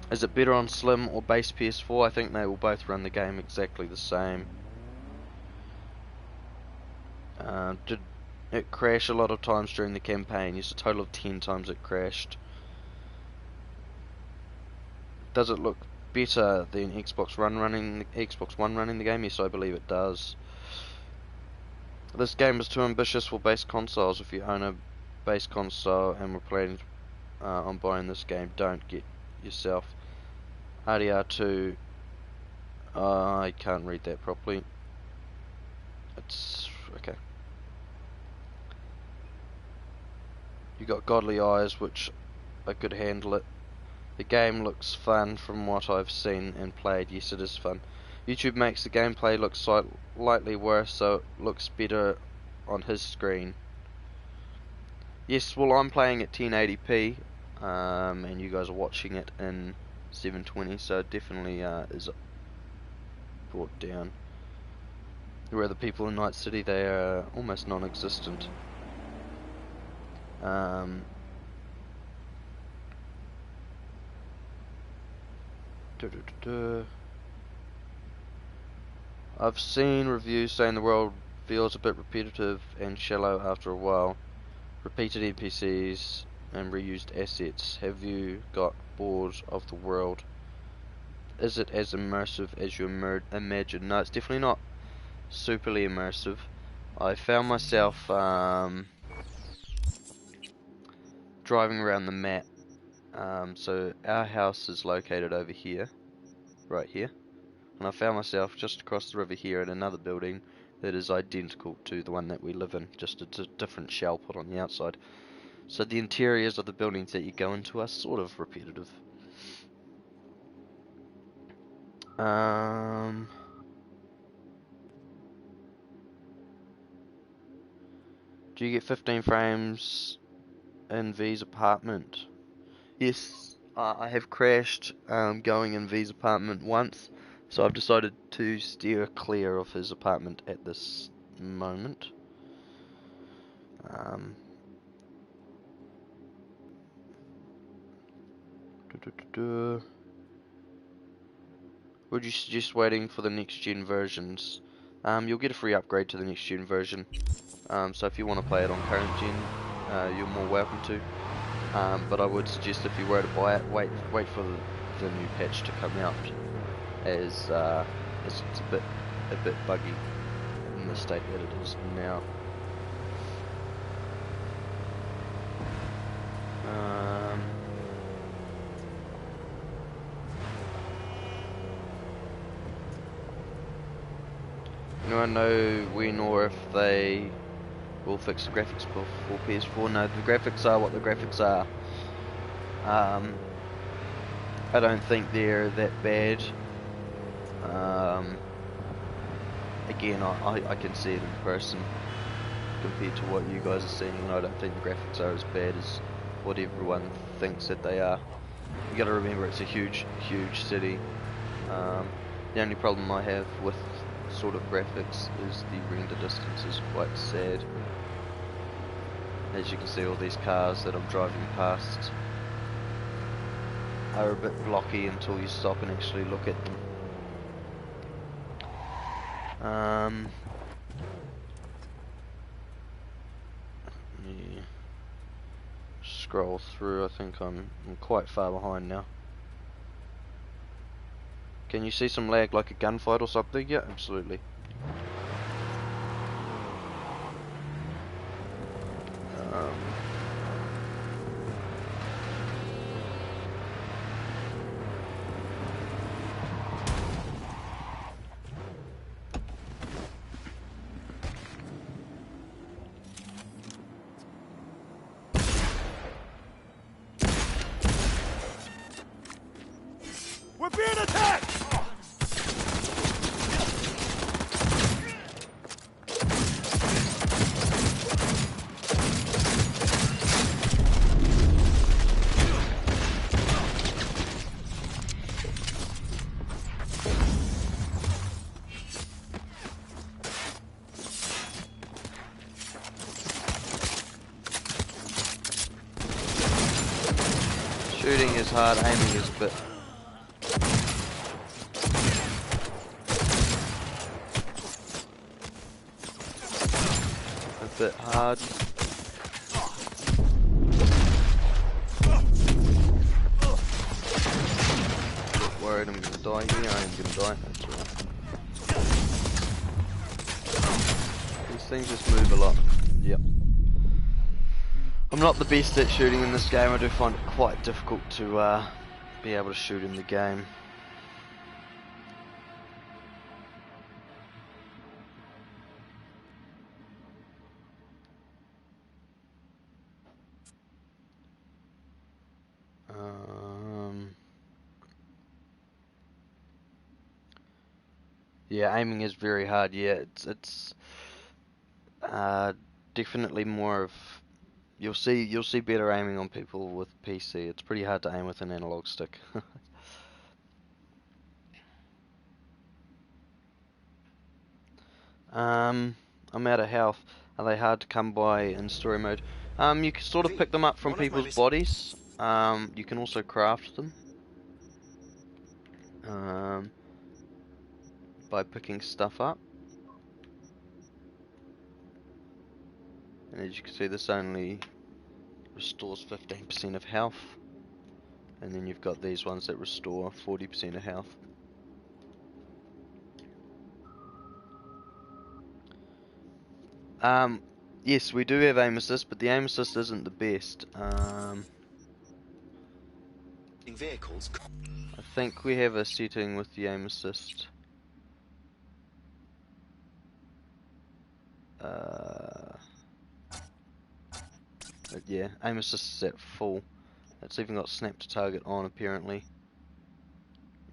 Is it better on slim or base PS4? I think they will both run the game exactly the same. Did it crash a lot of times during the campaign? Yes, a total of 10 times it crashed. Does it look better than Xbox One running the game? Yes, I believe it does. This game is too ambitious for base consoles. If you own a base console and were planning on buying this game, don't get yourself RDR2. I can't read that properly. It's okay. You got godly eyes, which I could handle it. The game looks fun from what I've seen and played. Yes, it is fun. YouTube makes the gameplay look slightly worse, so it looks better on his screen. Yes, well, I'm playing at 1080p, and you guys are watching it in 720, so it definitely is brought down. Where the people in Night City, they are almost non-existent. I've seen reviews saying the world feels a bit repetitive and shallow after a while. Repeated NPCs and reused assets. Have you got bored of the world? Is it as immersive as you imagine? No, it's definitely not superly immersive. I found myself driving around the map. So our house is located over here, right here. And I found myself just across the river here in another building that is identical to the one that we live in, just a different shell put on the outside. So the interiors of the buildings that you go into are sort of repetitive. Do you get 15 frames in V's apartment? Yes, I have crashed going in V's apartment once. So I've decided to steer clear of his apartment at this moment. Would you suggest waiting for the next gen versions? You'll get a free upgrade to the next gen version. So if you want to play it on current gen, you're more welcome to. But I would suggest if you were to buy it, wait for the new patch to come out, as it's a bit buggy in the state that it is now. Anyone know when or if they will fix the graphics for PS4? No, the graphics are what the graphics are. I don't think they're that bad. Again, I can see it in person compared to what you guys are seeing, and I don't think the graphics are as bad as what everyone thinks that they are. You gotta remember, it's a huge city. The only problem I have with sort of graphics is the render distance is quite sad. As you can see, all these cars that I'm driving past are a bit blocky until you stop and actually look at them. Yeah. scroll through. I think I'm quite far behind now. Can you see some lag like a gunfight or something? Yeah, absolutely. We're being attacked! Shooting is hard, aiming is a bit. A bit hard. Not worried I'm gonna die here. I am gonna die. That's alright. These things just move a lot. Yep. I'm not the best at shooting in this game. I do find it quite difficult to be able to shoot in the game. Yeah, aiming is very hard. Yeah, it's definitely more of you'll see better aiming on people with PC. It's pretty hard to aim with an analog stick. I'm out of health. Are they hard to come by in story mode? You can sort of pick them up from people's bodies. You can also craft them. By picking stuff up. And as you can see, this only restores 15% of health. And then you've got these ones that restore 40% of health. Yes, we do have aim assist, but the aim assist isn't the best. Vehicles. I think we have a setting with the aim assist. But yeah, aim assist is at full. It's even got snap to target on apparently.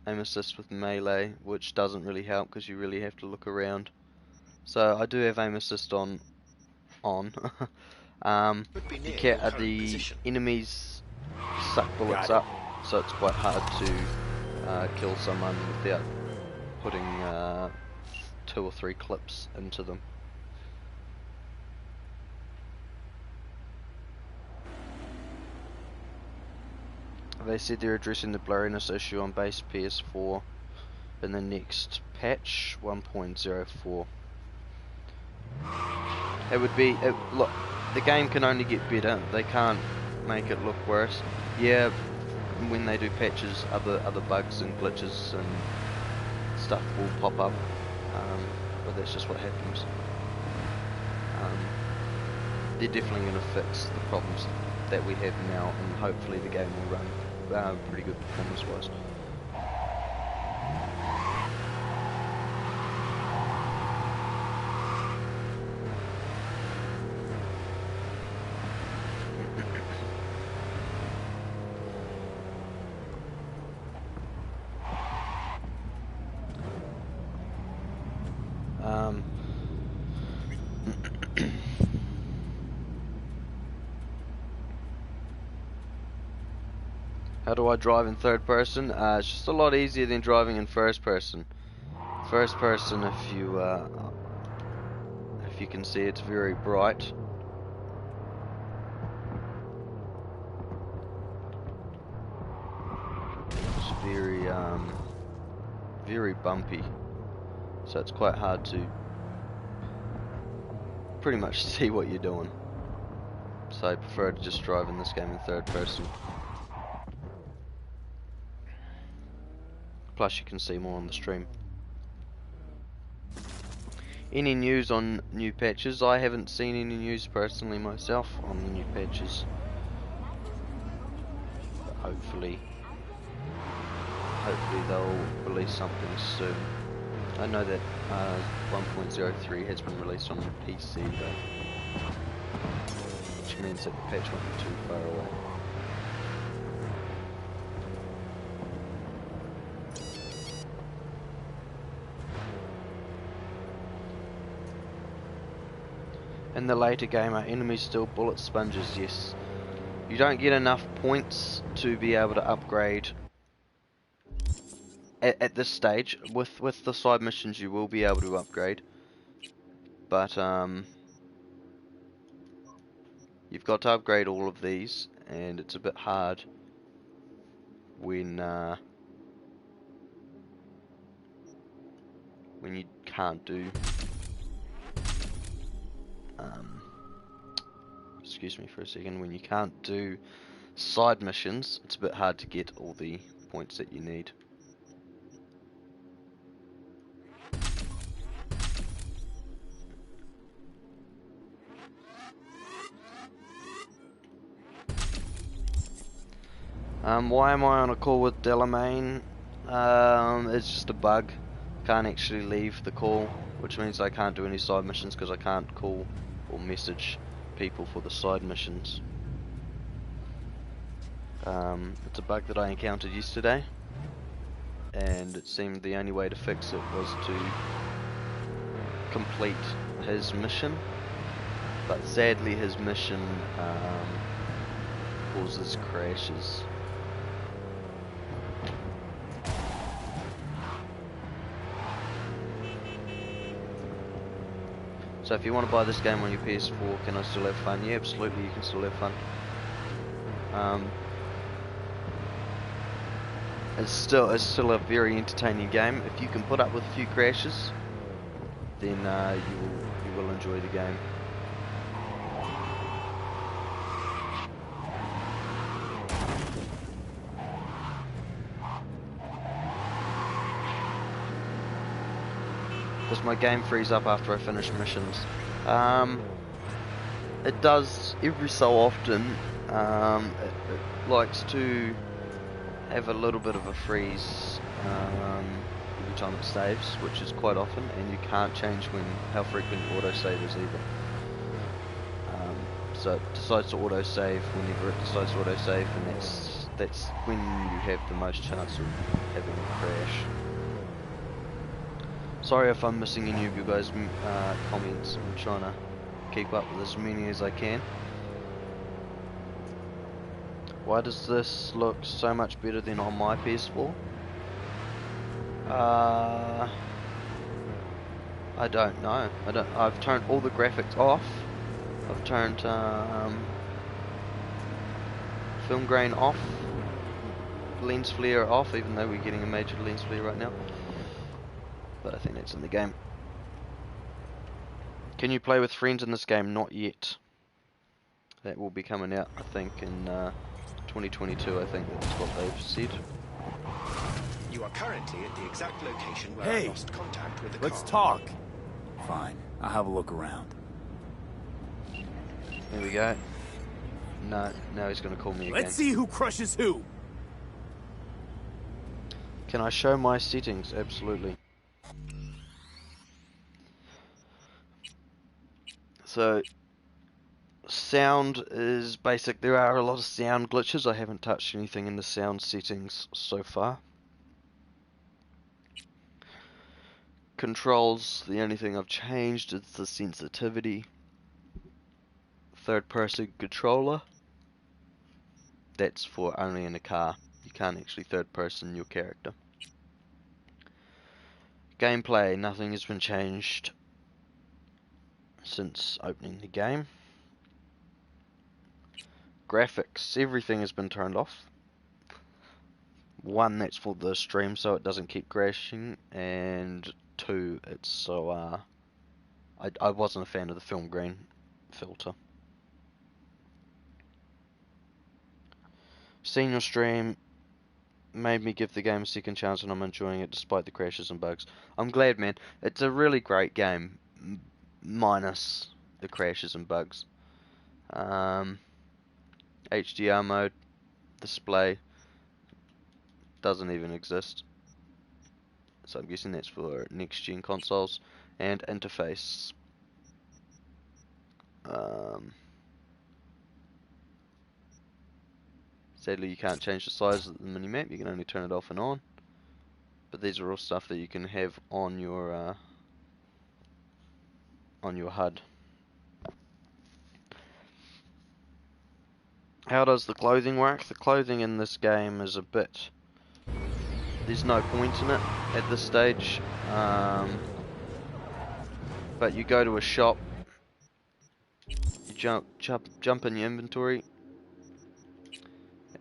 Aim assist with melee, which doesn't really help because you really have to look around. So I do have aim assist on. The enemies suck bullets up, so it's quite hard to kill someone without putting 2 or 3 clips into them. They said they're addressing the blurriness issue on base PS4 in the next patch 1.04. It would be look, the game can only get better. They can't make it look worse. Yeah, when they do patches, other bugs and glitches and stuff will pop up, but that's just what happens. They're definitely going to fix the problems that we have now, and hopefully the game will run pretty good performance-wise. How do I drive in third person? It's just a lot easier than driving in first person. First person, if you can see, it's very bright. It's very bumpy. So it's quite hard to pretty much see what you're doing. So So I prefer to just drive in this game in third person. Plus you can see more on the stream. Any news on new patches? I haven't seen any news personally myself on the new patches. But hopefully they'll release something soon. I know that 1.03 has been released on PC though, which means that the patch won't be too far away. In the later game, are enemies still bullet sponges? Yes. You don't get enough points to be able to upgrade at this stage. With the side missions you will be able to upgrade. But you've got to upgrade all of these, and it's a bit hard when you can't do excuse me for a second, when you can't do side missions, it's a bit hard to get all the points that you need. Why am I on a call with Delamain? It's just a bug. Can't actually leave the call, which means I can't do any side missions because I can't call or message people for the side missions. It's a bug that I encountered yesterday, and it seemed the only way to fix it was to complete his mission, but sadly his mission causes crashes. So if you want to buy this game on your PS4, can I still have fun? Yeah, absolutely, you can still have fun. It's still a very entertaining game. If you can put up with a few crashes, then you will enjoy the game. Does my game freeze up after I finish missions? It does every so often. It likes to have a little bit of a freeze every time it saves, which is quite often, and you can't change how frequent autosave is either. So it decides to autosave whenever it decides to autosave, and that's when you have the most chance of having a crash. Sorry if I'm missing any of you guys' comments. I'm trying to keep up with as many as I can. Why does this look so much better than on my PS4? I don't know. I've turned all the graphics off. I've turned film grain off, lens flare off, even though we're getting a major lens flare right now. But I think that's in the game. Can you play with friends in this game? Not yet. That will be coming out, I think, in 2022. I think that's what they've said. You are currently at the exact location where Hey, I lost contact with the let's car. talk. Fine, I'll have a look around. There we go. No, now he's going to call me again. Let's see who crushes who. Can I show my settings? Absolutely. So, sound is basic. There are a lot of sound glitches. I haven't touched anything in the sound settings so far. Controls, the only thing I've changed is the sensitivity. Third person controller. That's for only in a car. You can't actually third person your character. Gameplay, nothing has been changed since opening the game. Graphics, everything has been turned off. One, that's for the stream so it doesn't keep crashing, and two, it's so I wasn't a fan of the film grain filter. Seen your stream, made me give the game a second chance, and I'm enjoying it despite the crashes and bugs. I'm glad, man. It's a really great game, minus the crashes and bugs. HDR mode, display, doesn't even exist. So I'm guessing that's for next gen consoles. And interface. Sadly, you can't change the size of the minimap. You can only turn it off and on. But these are all stuff that you can have on your HUD. How does the clothing work? The clothing in this game is a bit... There's no point in it at this stage. But you go to a shop, you jump in your inventory,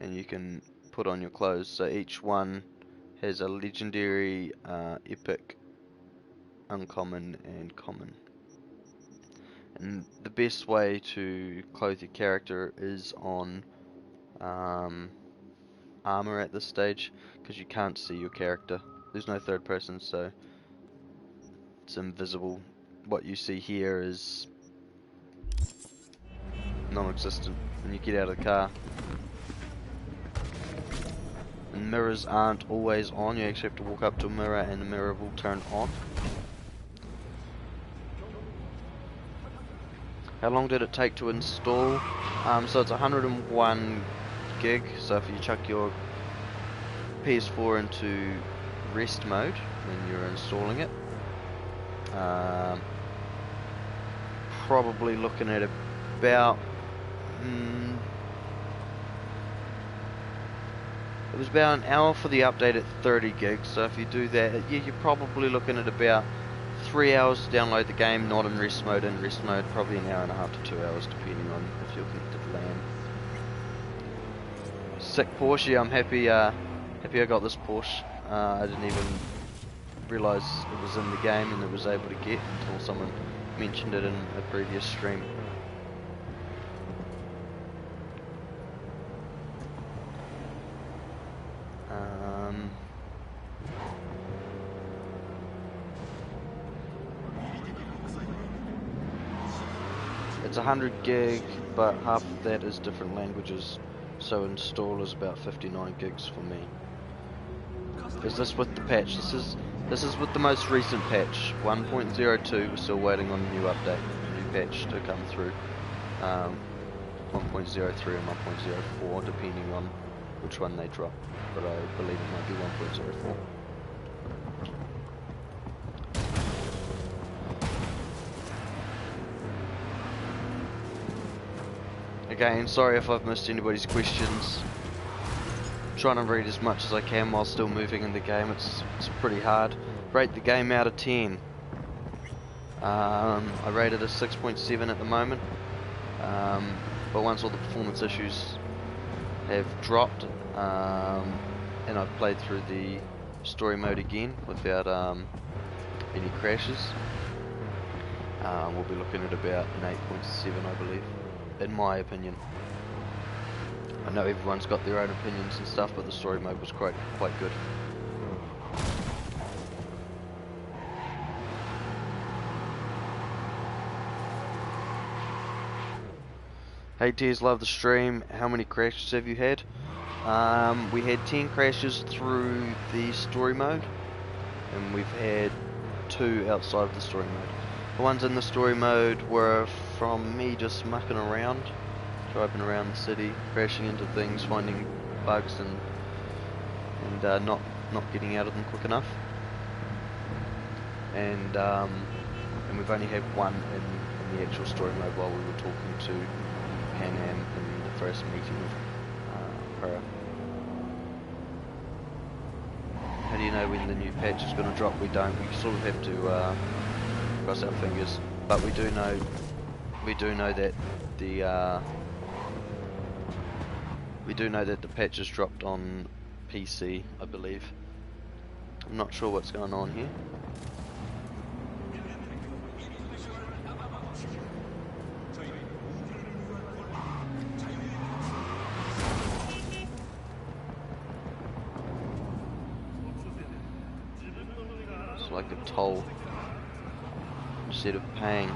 and you can put on your clothes. So each one has a legendary, epic, uncommon, and common. And the best way to clothe your character is on armor at this stage, because you can't see your character. There's no third person, so it's invisible. What you see here is non-existent when you get out of the car. And mirrors aren't always on. You actually have to walk up to a mirror and the mirror will turn on. How long did it take to install? So it's 101 gig. So if you chuck your PS4 into rest mode when you're installing it, probably looking at about it was about an hour for the update at 30 gigs. So if you do that, yeah, you're probably looking at about 3 hours to download the game, not in rest mode. In rest mode, probably an hour and a half to 2 hours, depending on if you're connected to LAN. Sick Porsche. Yeah, I'm happy. Happy I got this Porsche. I didn't even realise it was in the game and it was able to get until someone mentioned it in a previous stream. It's 100 gig, but half of that is different languages, so install is about 59 gigs for me. Is this with the patch? This is with the most recent patch, 1.02. We're still waiting on a new update, a new patch to come through. 1.03 and 1.04, depending on which one they drop, but I believe it might be 1.04. Again, sorry if I've missed anybody's questions. I'm trying to read as much as I can while still moving in the game. It's pretty hard. Rate the game out of 10. I rate it a 6.7 at the moment. But once all the performance issues have dropped, and I've played through the story mode again without any crashes, we'll be looking at about an 8.7, I believe, in my opinion. I know everyone's got their own opinions and stuff, but the story mode was quite good. Hey Tears, love the stream. How many crashes have you had? We had 10 crashes through the story mode, and we've had 2 outside of the story mode. The ones in the story mode were from me just mucking around, driving around the city, crashing into things, finding bugs, and not getting out of them quick enough. And we've only had one in the actual story mode while we were talking to QnA in the first meeting of her. How do you know when the new patch is going to drop? We don't. We sort of have to cross our fingers, but we do know that the patch is dropped on PC, I believe. I'm not sure what's going on here. like a toll instead of paying.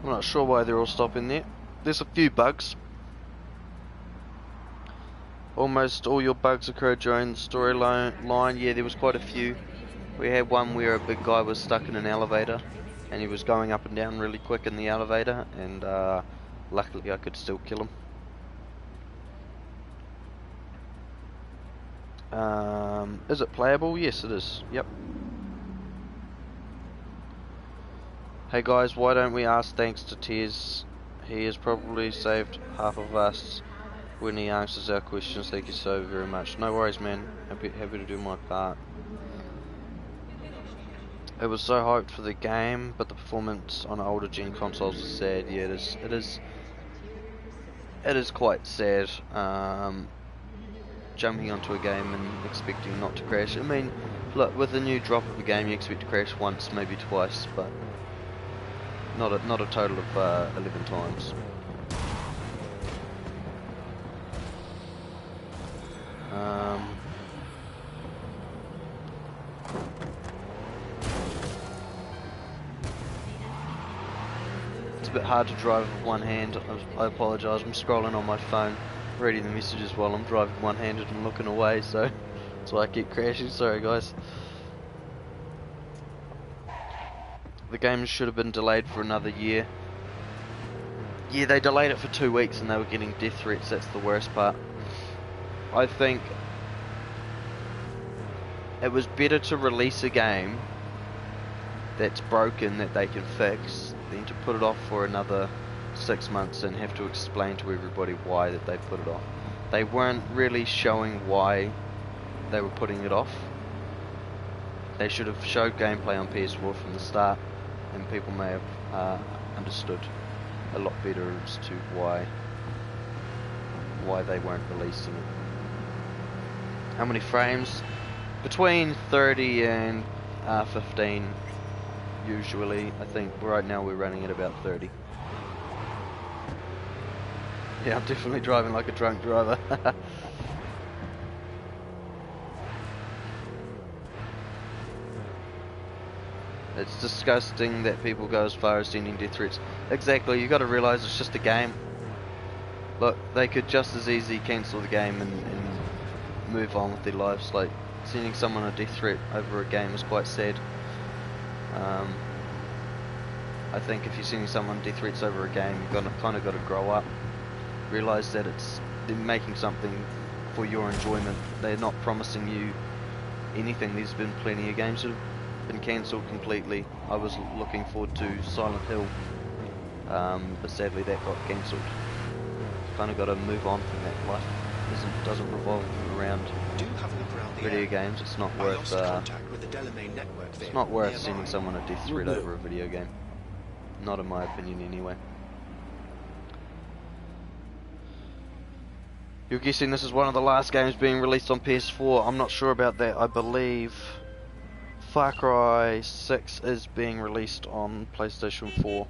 I'm not sure why they're all stopping there. There's a few bugs. Almost all your bugs occurred during the storyline. Yeah, there was quite a few. We had one where a big guy was stuck in an elevator and he was going up and down really quick in the elevator, and luckily I could still kill him. Is it playable? Yes, it is. Yep. Hey guys, why don't we ask thanks to Tez? He has probably saved half of us when he answers our questions. Thank you so very much. No worries, man. Happy to do my part. It was so hyped for the game, but the performance on older gen consoles is sad. Yeah, it is quite sad. Jumping onto a game and expecting not to crash. I mean, look, with a new drop of a game, you expect to crash once, maybe twice, but not a total of 11 times. It's a bit hard to drive with one hand. I apologise. I'm scrolling on my phone, reading the messages while I'm driving one-handed and looking away, so that's why I keep crashing. Sorry, guys. The game should have been delayed for another year. Yeah, they delayed it for 2 weeks and they were getting death threats. That's the worst part. I think it was better to release a game that's broken that they can fix than to put it off for another 6 months and have to explain to everybody why that they put it off. They weren't really showing why they were putting it off. They should have showed gameplay on PS4 from the start, and people may have understood a lot better as to why they weren't releasing it. How many frames? Between 30 and 15 usually. I think right now we're running at about 30. Yeah, I'm definitely driving like a drunk driver. It's disgusting that people go as far as sending death threats. Exactly, you got to realise it's just a game. Look, they could just as easily cancel the game and move on with their lives. Like, sending someone a death threat over a game is quite sad. I think if you're sending someone death threats over a game, you've kind of got to grow up. Realise that they're making something for your enjoyment. They're not promising you anything. There's been plenty of games that have been cancelled completely. I was looking forward to Silent Hill, but sadly that got cancelled. Kind of got to move on from that. Life doesn't revolve around video games. It's not worth sending someone a death threat over a video game. Not in my opinion, anyway. You're guessing this is one of the last games being released on PS4. I'm not sure about that. I believe Far Cry 6 is being released on PlayStation 4.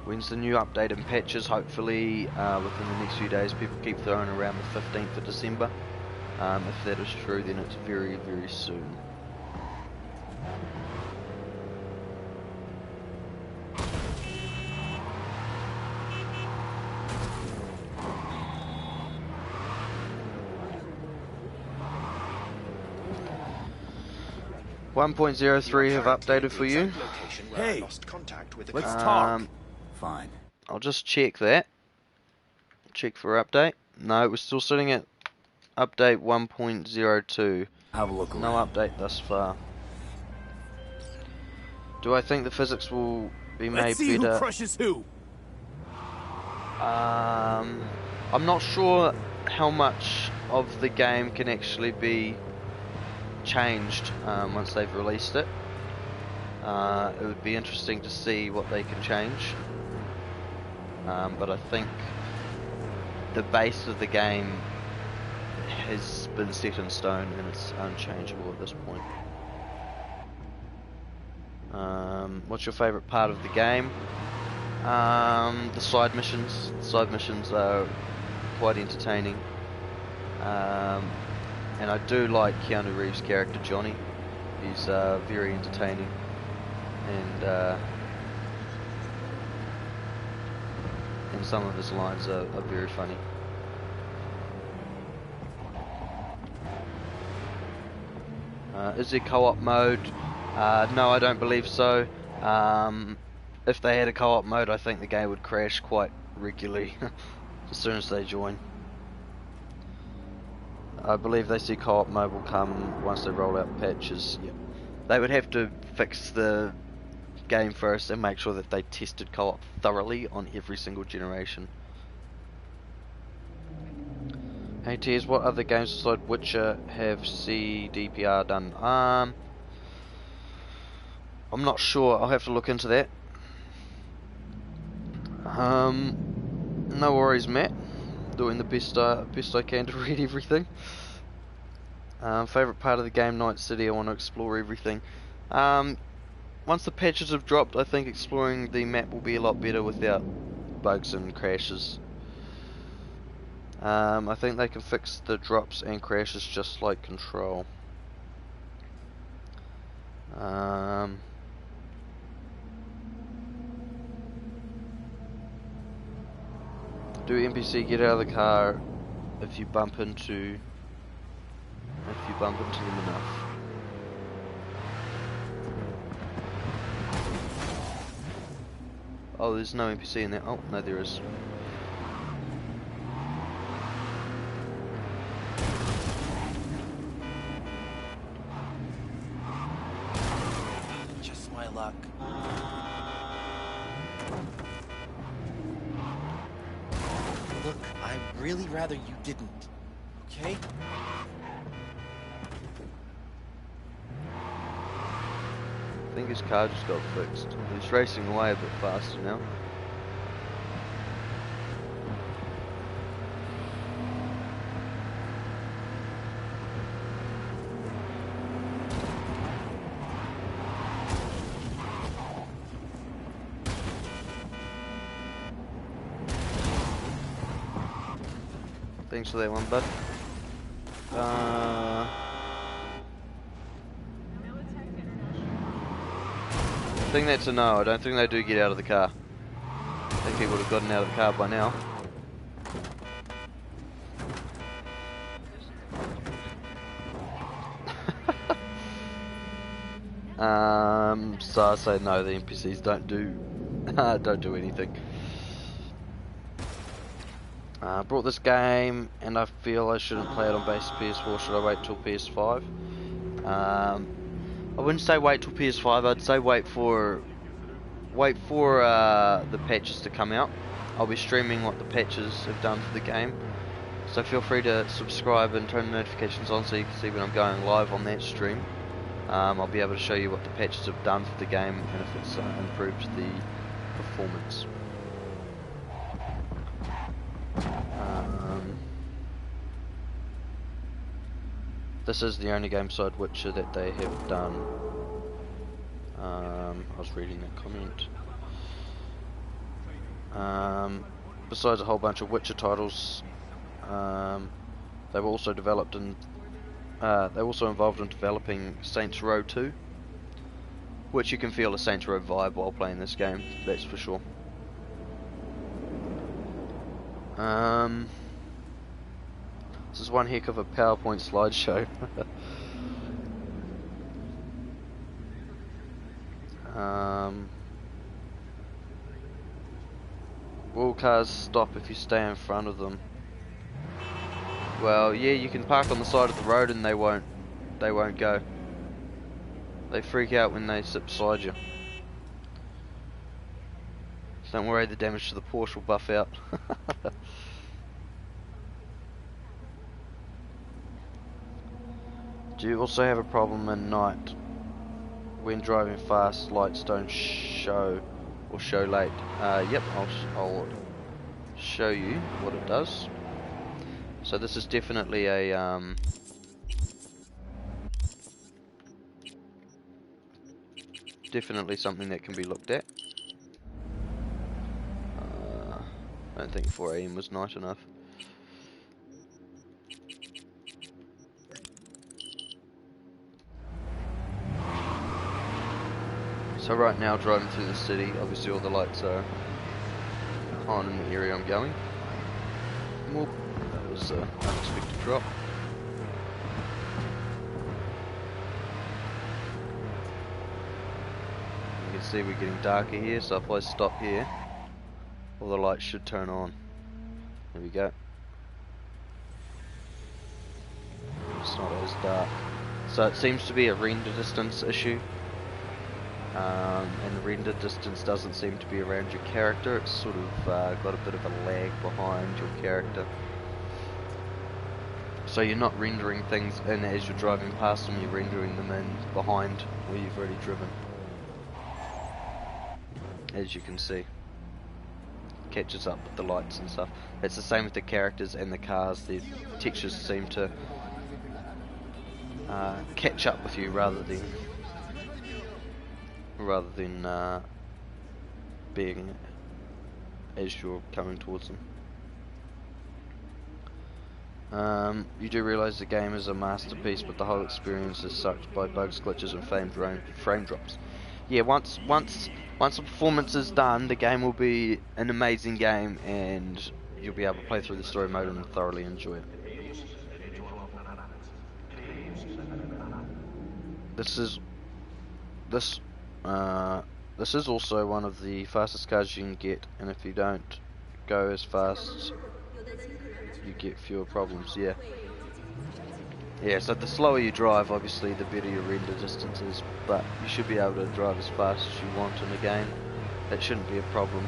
When's the new update and patches? Hopefully within the next few days. People keep throwing around the 15th of December. If that is true, then it's very, very soon. .03 have updated for you. Hey, let's talk. Fine. I'll just check that. Check for update. No, we're still sitting at update 1.02. Have a look around. No update thus far. Do I think the physics will be made Let's see better? who crushes who. I'm not sure how much of the game can actually be changed once they've released it. It would be interesting to see what they can change, but I think the base of the game has been set in stone and it's unchangeable at this point. What's your favourite part of the game? The side missions. The side missions are quite entertaining. And I do like Keanu Reeves' character Johnny. He's very entertaining, and some of his lines are very funny. Is there co-op mode? No, I don't believe so. If they had a co-op mode, I think the game would crash quite regularly as soon as they join. I believe they see co-op mode will come once they roll out patches. Yep. They would have to fix the game first and make sure that they tested co-op thoroughly on every single generation. Hey Tears, what other games besides Witcher have CDPR done? I'm not sure. I'll have to look into that. No worries, Matt. Doing the best I can to read everything. Favorite part of the game, Night City. I want to explore everything. Once the patches have dropped, I think exploring the map will be a lot better without bugs and crashes. I think they can fix the drops and crashes just like Control. Do NPC get out of the car if you bump into them enough? Oh, there's no NPC in there. Oh, no, there is. Just my luck. Look, I'd really rather you didn't, okay? I think his car just got fixed. He's racing away a bit faster now. Thanks for that one, bud. I think that's a no. I don't think they do get out of the car. I think he would have gotten out of the car by now. So I say no. The NPCs don't do anything. Brought this game, and I feel I shouldn't play it on base PS4. Should I wait till PS5? I wouldn't say wait till PS5. I'd say wait for the patches to come out. I'll be streaming what the patches have done for the game, so feel free to subscribe and turn the notifications on so you can see when I'm going live on that stream. I'll be able to show you what the patches have done for the game and if it's improved the performance. This is the only game side Witcher that they have done. I was reading that comment. Besides a whole bunch of Witcher titles, they were also developed and they were also involved in developing Saints Row 2, which you can feel a Saints Row vibe while playing this game. That's for sure. This is one heck of a PowerPoint slideshow. Will cars stop if you stay in front of them? Well, yeah, you can park on the side of the road and they won't go. They freak out when they sit beside you. So don't worry, the damage to the Porsche will buff out. Do you also have a problem at night? When driving fast, lights don't show or show late. Yep, I'll show you what it does. So this is definitely a definitely something that can be looked at. I don't think 4 AM was night enough. So right now, driving through the city, obviously all the lights are on in the area I'm going. Whoop, that was an unexpected drop. You can see we're getting darker here, so if I stop here, all the lights should turn on. There we go. It's not as dark. So it seems to be a render distance issue. And the render distance doesn't seem to be around your character. It's sort of got a bit of a lag behind your character. So you're not rendering things in as you're driving past them, you're rendering them in behind where you've already driven. As you can see. Catches up with the lights and stuff. It's the same with the characters and the cars. The textures seem to catch up with you rather than being as you're coming towards them. You do realise the game is a masterpiece, but the whole experience is sucked by bugs, glitches, and frame drops. Yeah, once the performance is done, the game will be an amazing game, and you'll be able to play through the story mode and thoroughly enjoy it. This is also one of the fastest cars you can get, and if you don't go as fast, you get fewer problems. Yeah, so the slower you drive, obviously the better your render distance is, but you should be able to drive as fast as you want in the game. That shouldn't be a problem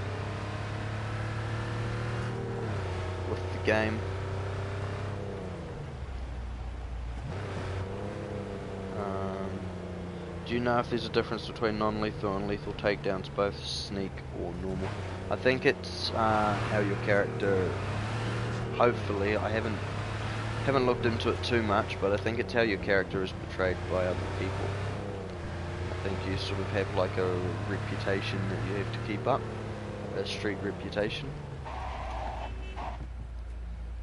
with the game. Do you know if there's a difference between non-lethal and lethal takedowns, both sneak or normal? I think it's how your character, hopefully, I haven't looked into it too much, but I think it's how your character is portrayed by other people. I think you sort of have like a reputation that you have to keep up, a street reputation.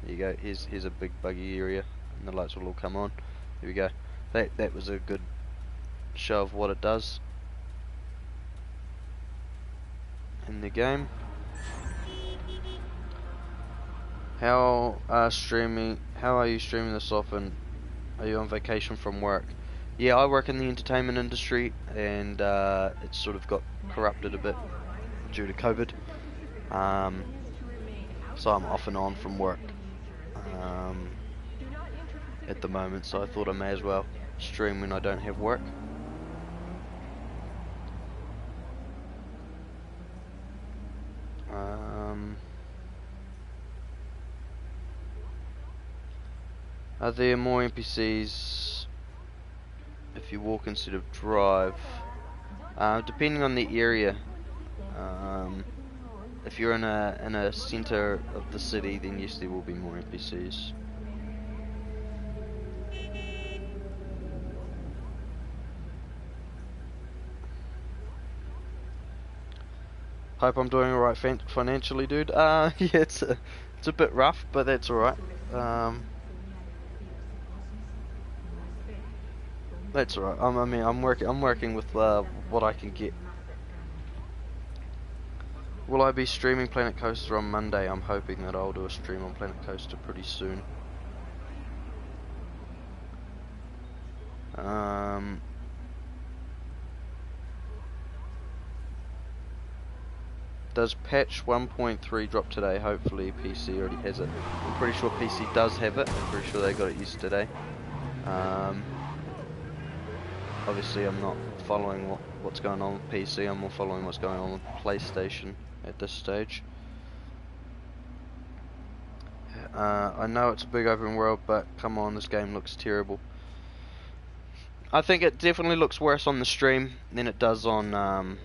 There you go, here's a big buggy area, and the lights will all come on. Here we go. That was a good show of what it does in the game. How are you streaming this often? Are you on vacation from work? Yeah, I work in the entertainment industry, and it's sort of got corrupted a bit due to COVID. So I'm off and on from work at the moment, so I thought I may as well stream when I don't have work. Are there more NPCs if you walk instead of drive? Depending on the area. If you're in a center of the city, then yes, there will be more NPCs. Hope I'm doing alright financially, dude. Yeah, it's a bit rough, but that's alright. That's alright. I mean, I'm working with what I can get. Will I be streaming Planet Coaster on Monday? I'm hoping that I'll do a stream on Planet Coaster pretty soon. Does patch 1.3 drop today? Hopefully PC already has it. I'm pretty sure PC does have it. I'm pretty sure they got it yesterday. Obviously I'm not following what's going on with PC, I'm more following what's going on with PlayStation at this stage. I know it's a big open world, but come on, this game looks terrible. I think it definitely looks worse on the stream than it does on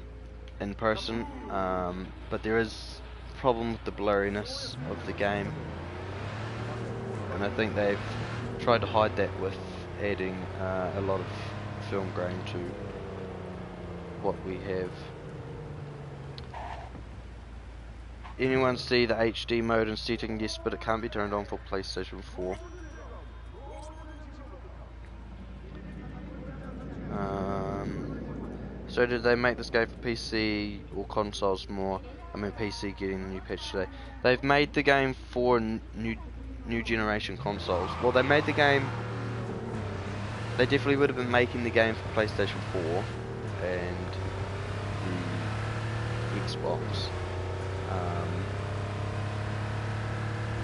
in person, but there is a problem with the blurriness of the game, and I think they've tried to hide that with adding a lot of film grain to what we have. Anyone see the HD mode in setting? Yes, but it can't be turned on for PlayStation 4. So did they make this game for PC or consoles more? I mean, PC getting a new patch today. They've made the game for new generation consoles. Well, they made the game. They definitely would have been making the game for PlayStation 4 and the Xbox.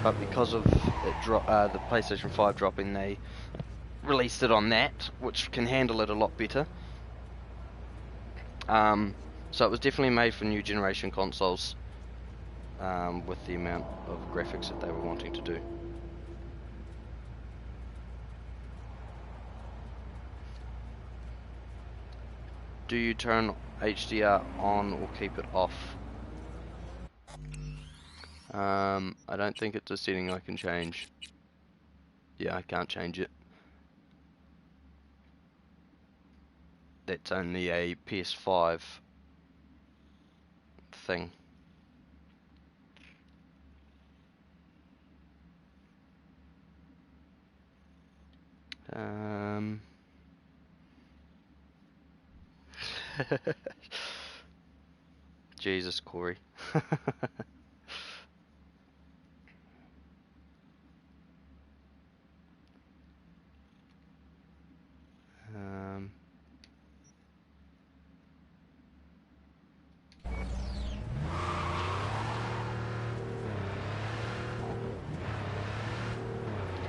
But because of it the PlayStation 5 dropping, they released it on that, which can handle it a lot better. So it was definitely made for new generation consoles, with the amount of graphics that they were wanting to do. Do you turn HDR on or keep it off? I don't think it's a setting I can change. Yeah, I can't change it. That's only a PS5 thing. Jesus, Corey.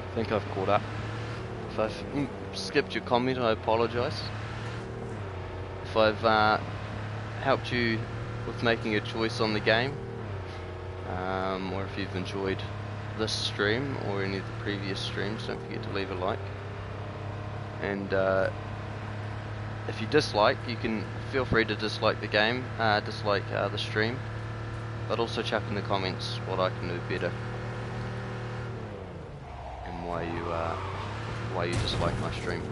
I think I've caught up. If I've skipped your comment, I apologise. If I've helped you with making a choice on the game, or if you've enjoyed this stream or any of the previous streams, don't forget to leave a like. And if you dislike, you can feel free to dislike the game, dislike the stream, but also chuck in the comments what I can do better and why you dislike my stream.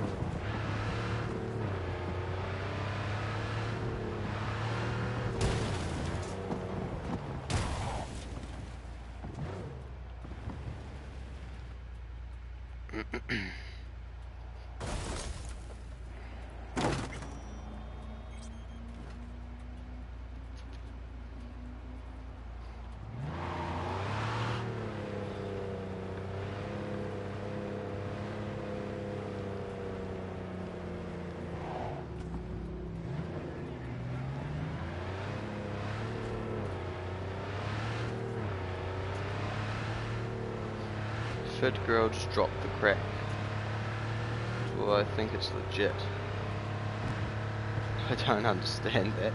Fit girl just dropped the crack. Well, I think it's legit. I don't understand that.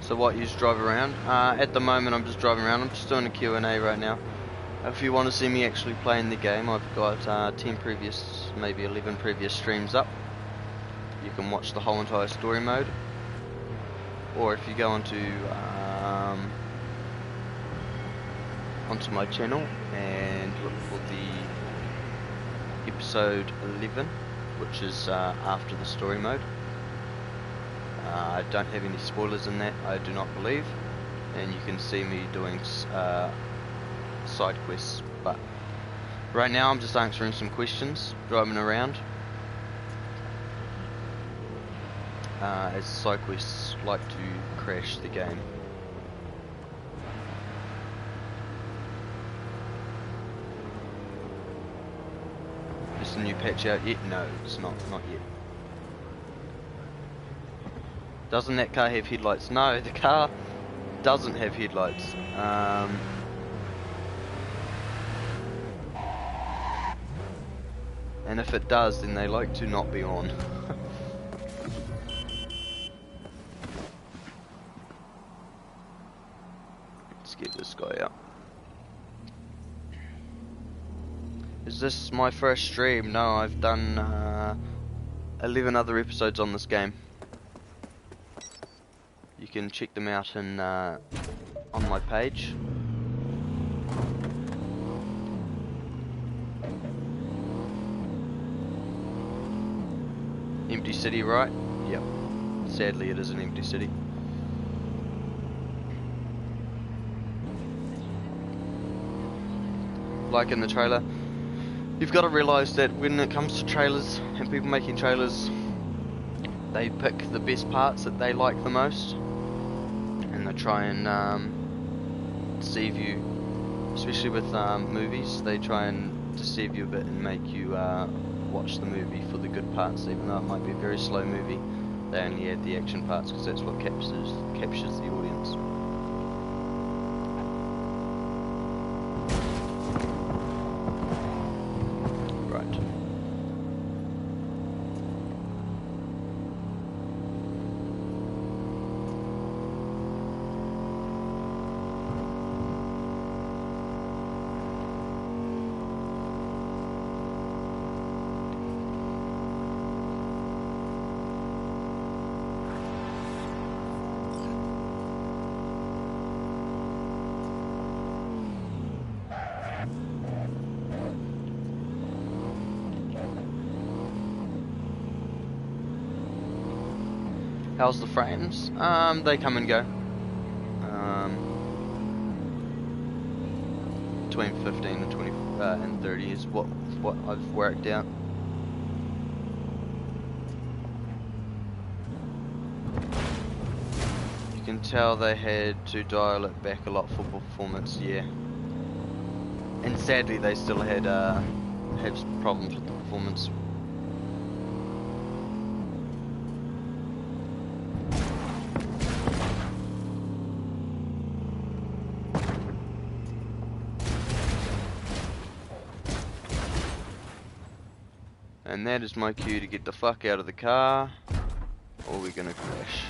So what, you just drive around? At the moment I'm just driving around. I'm just doing a Q&A right now. If you want to see me actually playing the game, I've got 10 previous, maybe 11 previous streams up. You can watch the whole entire story mode. Or if you go onto my channel and look for the episode 11, which is after the story mode. I don't have any spoilers in that, I do not believe, and you can see me doing side quests, but Right now I'm just answering some questions, driving around. As cyclists like to crash the game. Is the new patch out yet? No, it's not yet. Doesn't that car have headlights? No, the car doesn't have headlights. And if it does, then they like to not be on. Let's get this guy out. Is this my first stream? No, I've done 11 other episodes on this game. You can check them out in, on my page. Empty city, right? Yep. Sadly, it is an empty city. Like in the trailer, you've got to realise that when it comes to trailers and people making trailers, they pick the best parts that they like the most, and they try and deceive you. Especially with movies, they try and deceive you a bit and make you watch the movie for the good parts, even though it might be a very slow movie. They only add the action parts because that's what captures the audience. Right. How's the frames? They come and go. Between 15 and 20 and 30 is what I've worked out. You can tell they had to dial it back a lot for performance, yeah. And sadly, they still had have problems with the performance. And that is my cue to get the fuck out of the car, or we're gonna crash.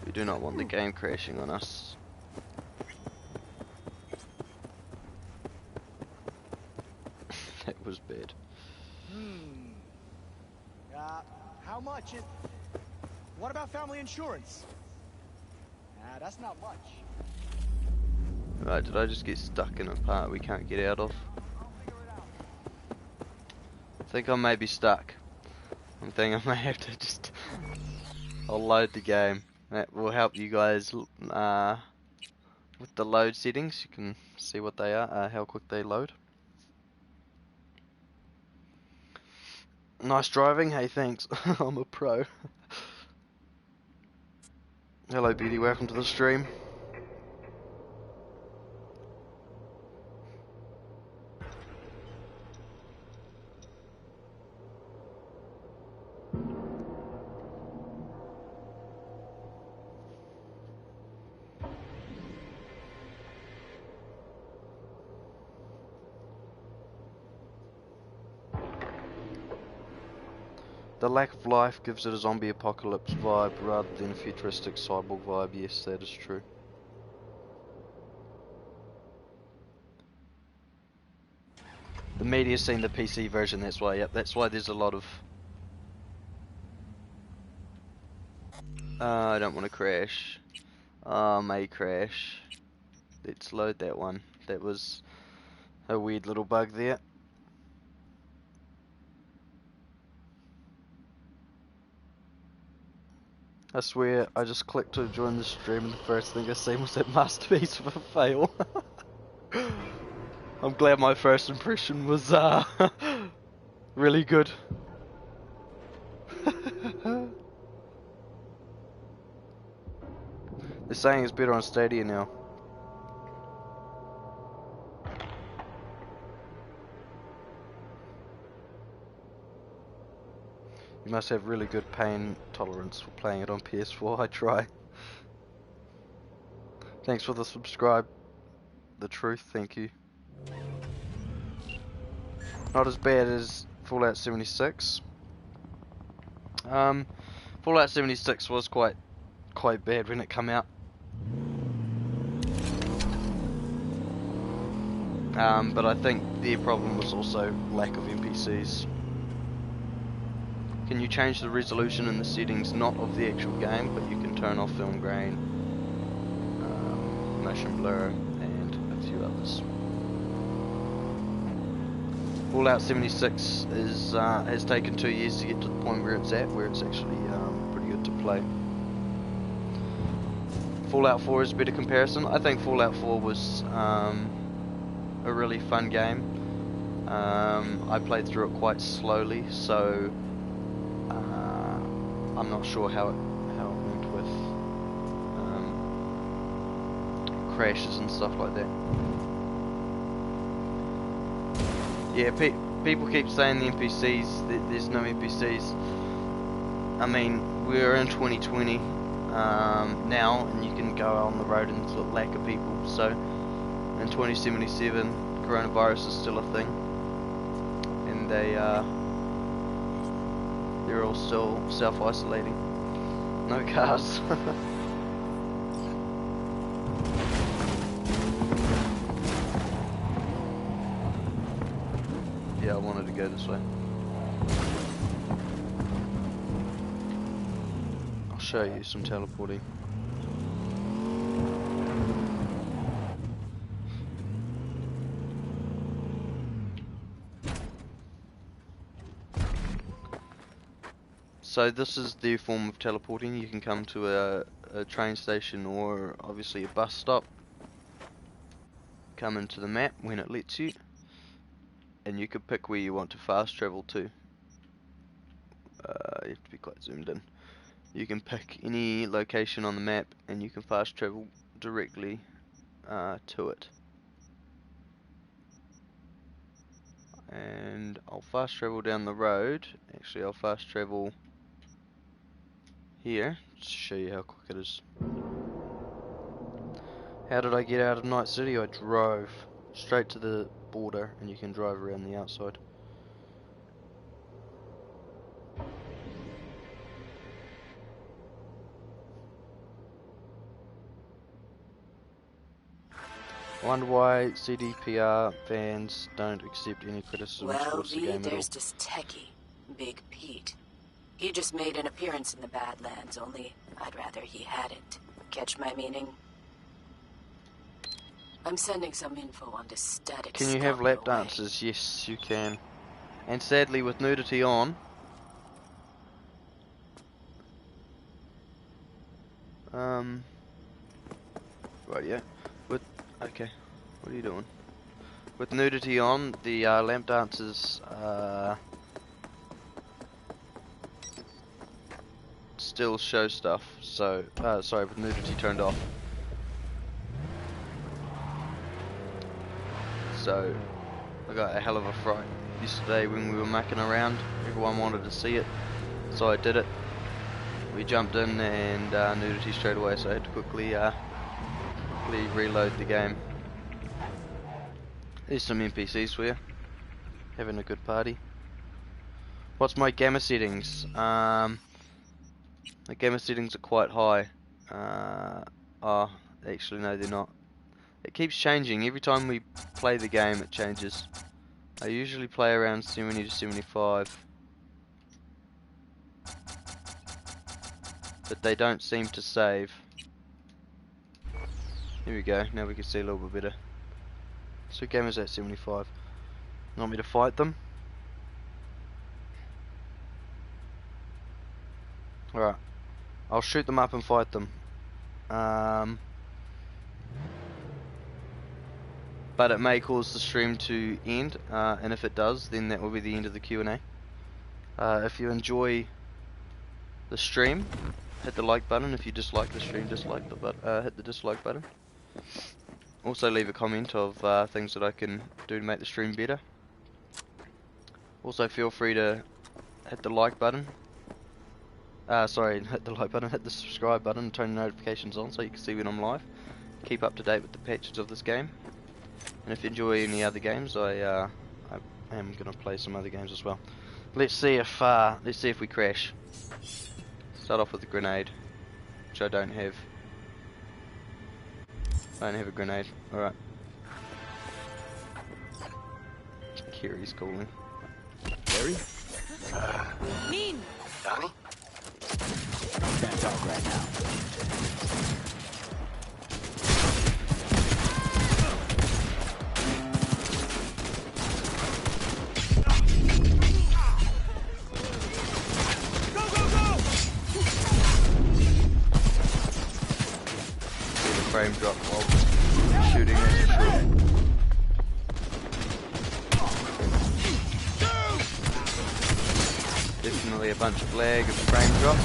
We do not want the game crashing on us. That was bad. How much? What about family insurance? That's not much. Right, did I just get stuck in a part we can't get out of? I think I may be stuck. I'm thinking I may have to just... I'll load the game. That will help you guys with the load settings. You can see what they are, how quick they load. Nice driving, hey thanks. I'm a pro. Hello Beauty, welcome to the stream. The lack of life gives it a zombie apocalypse vibe rather than a futuristic cyborg vibe. Yes, that is true. The media's seen the PC version, that's why, yep, that's why there's a lot of... I don't want to crash. I may crash. Let's load that one. That was a weird little bug there. I swear, I just clicked to join the stream and the first thing I seen was that masterpiece of a fail. I'm glad my first impression was really good. They're saying it's better on Stadia now. You must have really good pain tolerance for playing it on PS4. I try. Thanks for the subscribe. The truth, thank you. Not as bad as Fallout 76. Fallout 76 was quite bad when it came out. But I think their problem was also lack of NPCs. Can you change the resolution in the settings, not of the actual game, but you can turn off film grain, motion blur, and a few others. Fallout 76 is has taken 2 years to get to the point where it's at, where it's actually pretty good to play. Fallout 4 is a better comparison. I think Fallout 4 was a really fun game. I played through it quite slowly, so I'm not sure how it went with crashes and stuff like that. Yeah, people keep saying the NPCs, there's no NPCs. I mean, we're in 2020 now, and you can go on the road and sort of lack of people. So in 2077, coronavirus is still a thing, and they're all still self-isolating. No cars. Yeah, I wanted to go this way. I'll show you some teleporting. So this is the form of teleporting. You can come to a train station or obviously a bus stop. Come into the map when it lets you, and you can pick where you want to fast travel to. You have to be quite zoomed in. You can pick any location on the map and you can fast travel directly to it. And I'll fast travel down the road. Actually, I'll fast travel here to show you how quick it is. How did I get out of Night City? I drove straight to the border, and you can drive around the outside. I wonder why CDPR fans don't accept any criticism towards the game at all. There's this techie, Big Pete. He just made an appearance in the Badlands, only I'd rather he hadn't. Catch my meaning? I'm sending some info on this static. Can you have lap dances? Yes, you can. And sadly, with nudity on, right, yeah. Okay, what are you doing? With nudity on, the lamp dancers still show stuff. So, sorry, with nudity turned off. So, I got a hell of a fright yesterday when we were mucking around. Everyone wanted to see it, so I did it. We jumped in and nudity straight away, so I had to quickly reload the game. There's some NPCs for you. Having a good party. What's my gamma settings? The gamma settings are quite high. Oh, actually no, they're not. It keeps changing. Every time we play the game, it changes. I usually play around 70 to 75. But they don't seem to save. Here we go. Now we can see a little bit better. So gamma's at 75. You want me to fight them? Alright. I'll shoot them up and fight them. but it may cause the stream to end, and if it does, then that will be the end of the Q&A. If you enjoy the stream, hit the like button. If you dislike the stream, hit the dislike button. Also leave a comment of things that I can do to make the stream better. Also feel free to hit the like button. Hit the like button, hit the subscribe button, and turn the notifications on so you can see when I'm live. Keep up to date with the patches of this game. And if you enjoy any other games, I am gonna play some other games as well. Let's see if we crash. Start off with a grenade, which I don't have. I don't have a grenade. Alright. Kiri's calling. Gary? Mean! Donnie? Can't talk right now. Frame drop while shooting it, sure. Definitely a bunch of lag and frame drop.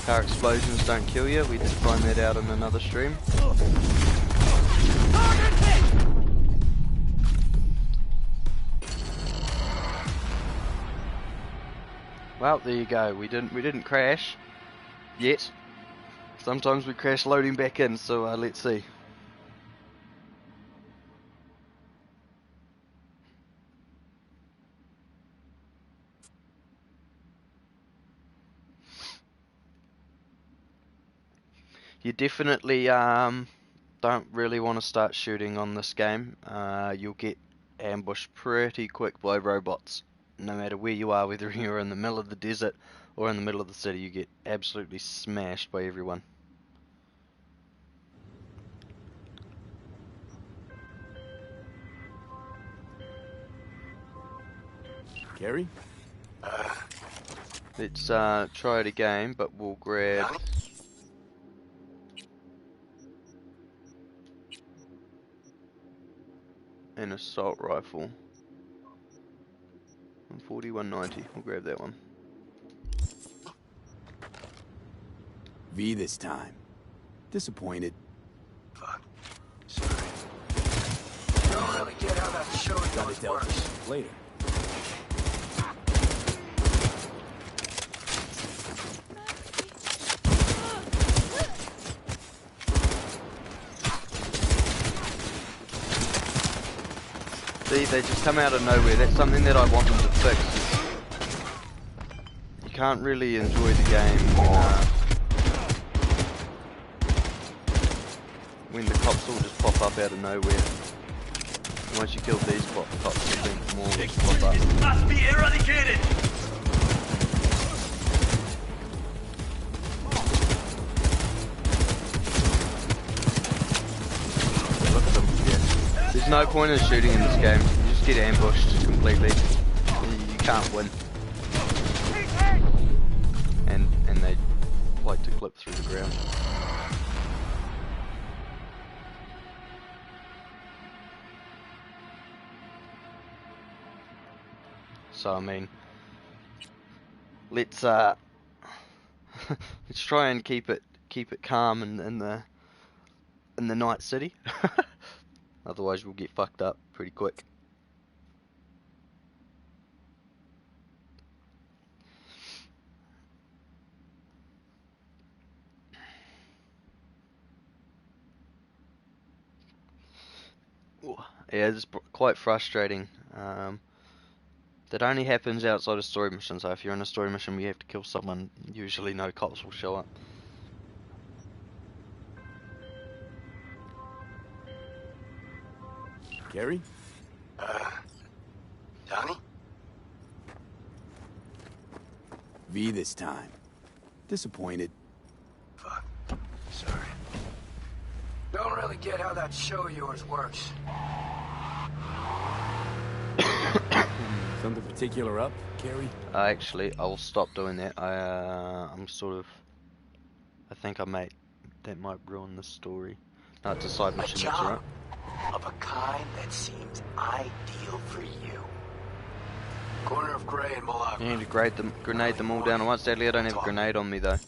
Car explosions don't kill you, we did find that out in another stream. Well, there you go, we didn't crash yet. Sometimes we crash loading back in, so let's see. You definitely don't really want to start shooting on this game. You'll get ambushed pretty quick by robots. No matter where you are, whether you're in the middle of the desert or in the middle of the city, you get absolutely smashed by everyone. Gary? Let's try it again, but we'll grab an assault rifle. 4190. We'll grab that one. V this time. Disappointed. Fuck. Sorry. Don't really get how that show works. Later. See, they just come out of nowhere. That's something that I want them to fix. You can't really enjoy the game when the cops all just pop up out of nowhere. And once you kill these cops, I think more will just pop up. It must be eradicated! Look at them, yeah. There's no point in shooting in this game. You just get ambushed completely. You can't win. And they like to clip through the ground. So I mean, let's let's try and keep it calm in the night city. Otherwise we'll get fucked up pretty quick. Ooh, yeah, it's quite frustrating. That only happens outside of story missions, so if you're in a story mission where you have to kill someone, usually no cops will show up. Gary? Donnie? V this time. Disappointed. Fuck. Sorry. Don't really get how that show of yours works. Something particular up, Gary? Actually, I will stop doing that. I think that might ruin the story. No, it's a side mission, that's right. of a kind that seems ideal for you. Corner of Gray and Malak. You need to grenade them all down at once. Sadly, I don't have a grenade on me though.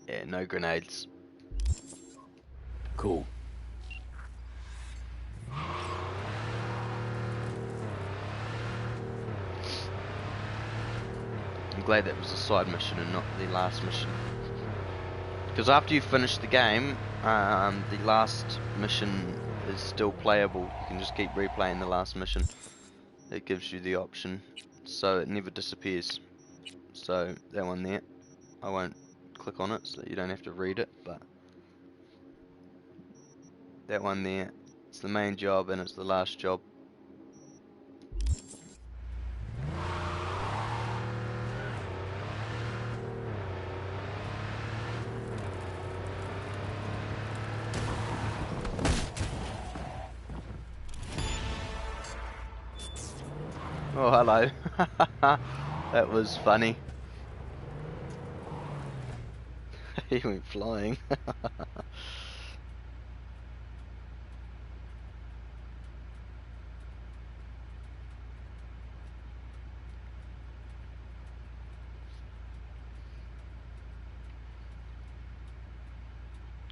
Yeah, no grenades. Cool. I'm glad that was a side mission and not the last mission. Because after you finish the game, the last mission is still playable. You can just keep replaying the last mission. It gives you the option, so it never disappears. So that one there, I won't click on it so that you don't have to read it, but that one there, it's the main job and it's the last job. Oh, hello. That was funny. He went flying.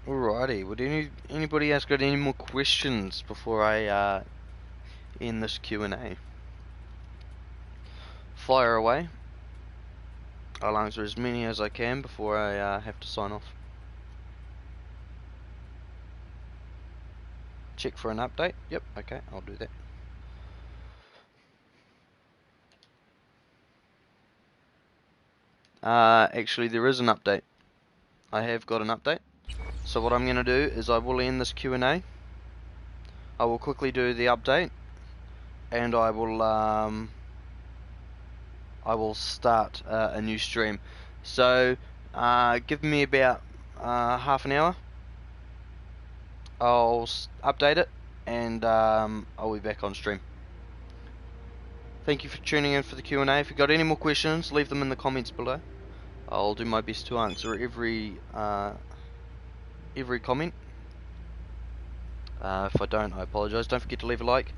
Alrighty, would anybody else got any more questions before I end this Q&A? Fire away. I'll answer as many as I can before I have to sign off. Check for an update. Yep, okay, I'll do that. Actually, there is an update. I have got an update. So what I'm going to do is I will end this Q&A. I will quickly do the update, and I will start a new stream. So give me about half an hour. I'll update it, and I'll be back on stream. Thank you for tuning in for the Q&A. If you've got any more questions, leave them in the comments below. I'll do my best to answer every comment. If I don't, I apologise. Don't forget to leave a like.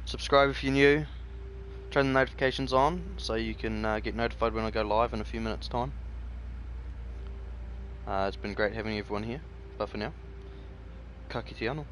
Subscribe if you're new. Turn the notifications on so you can get notified when I go live in a few minutes' time. It's been great having everyone here. Bye for now. Ka kite anō.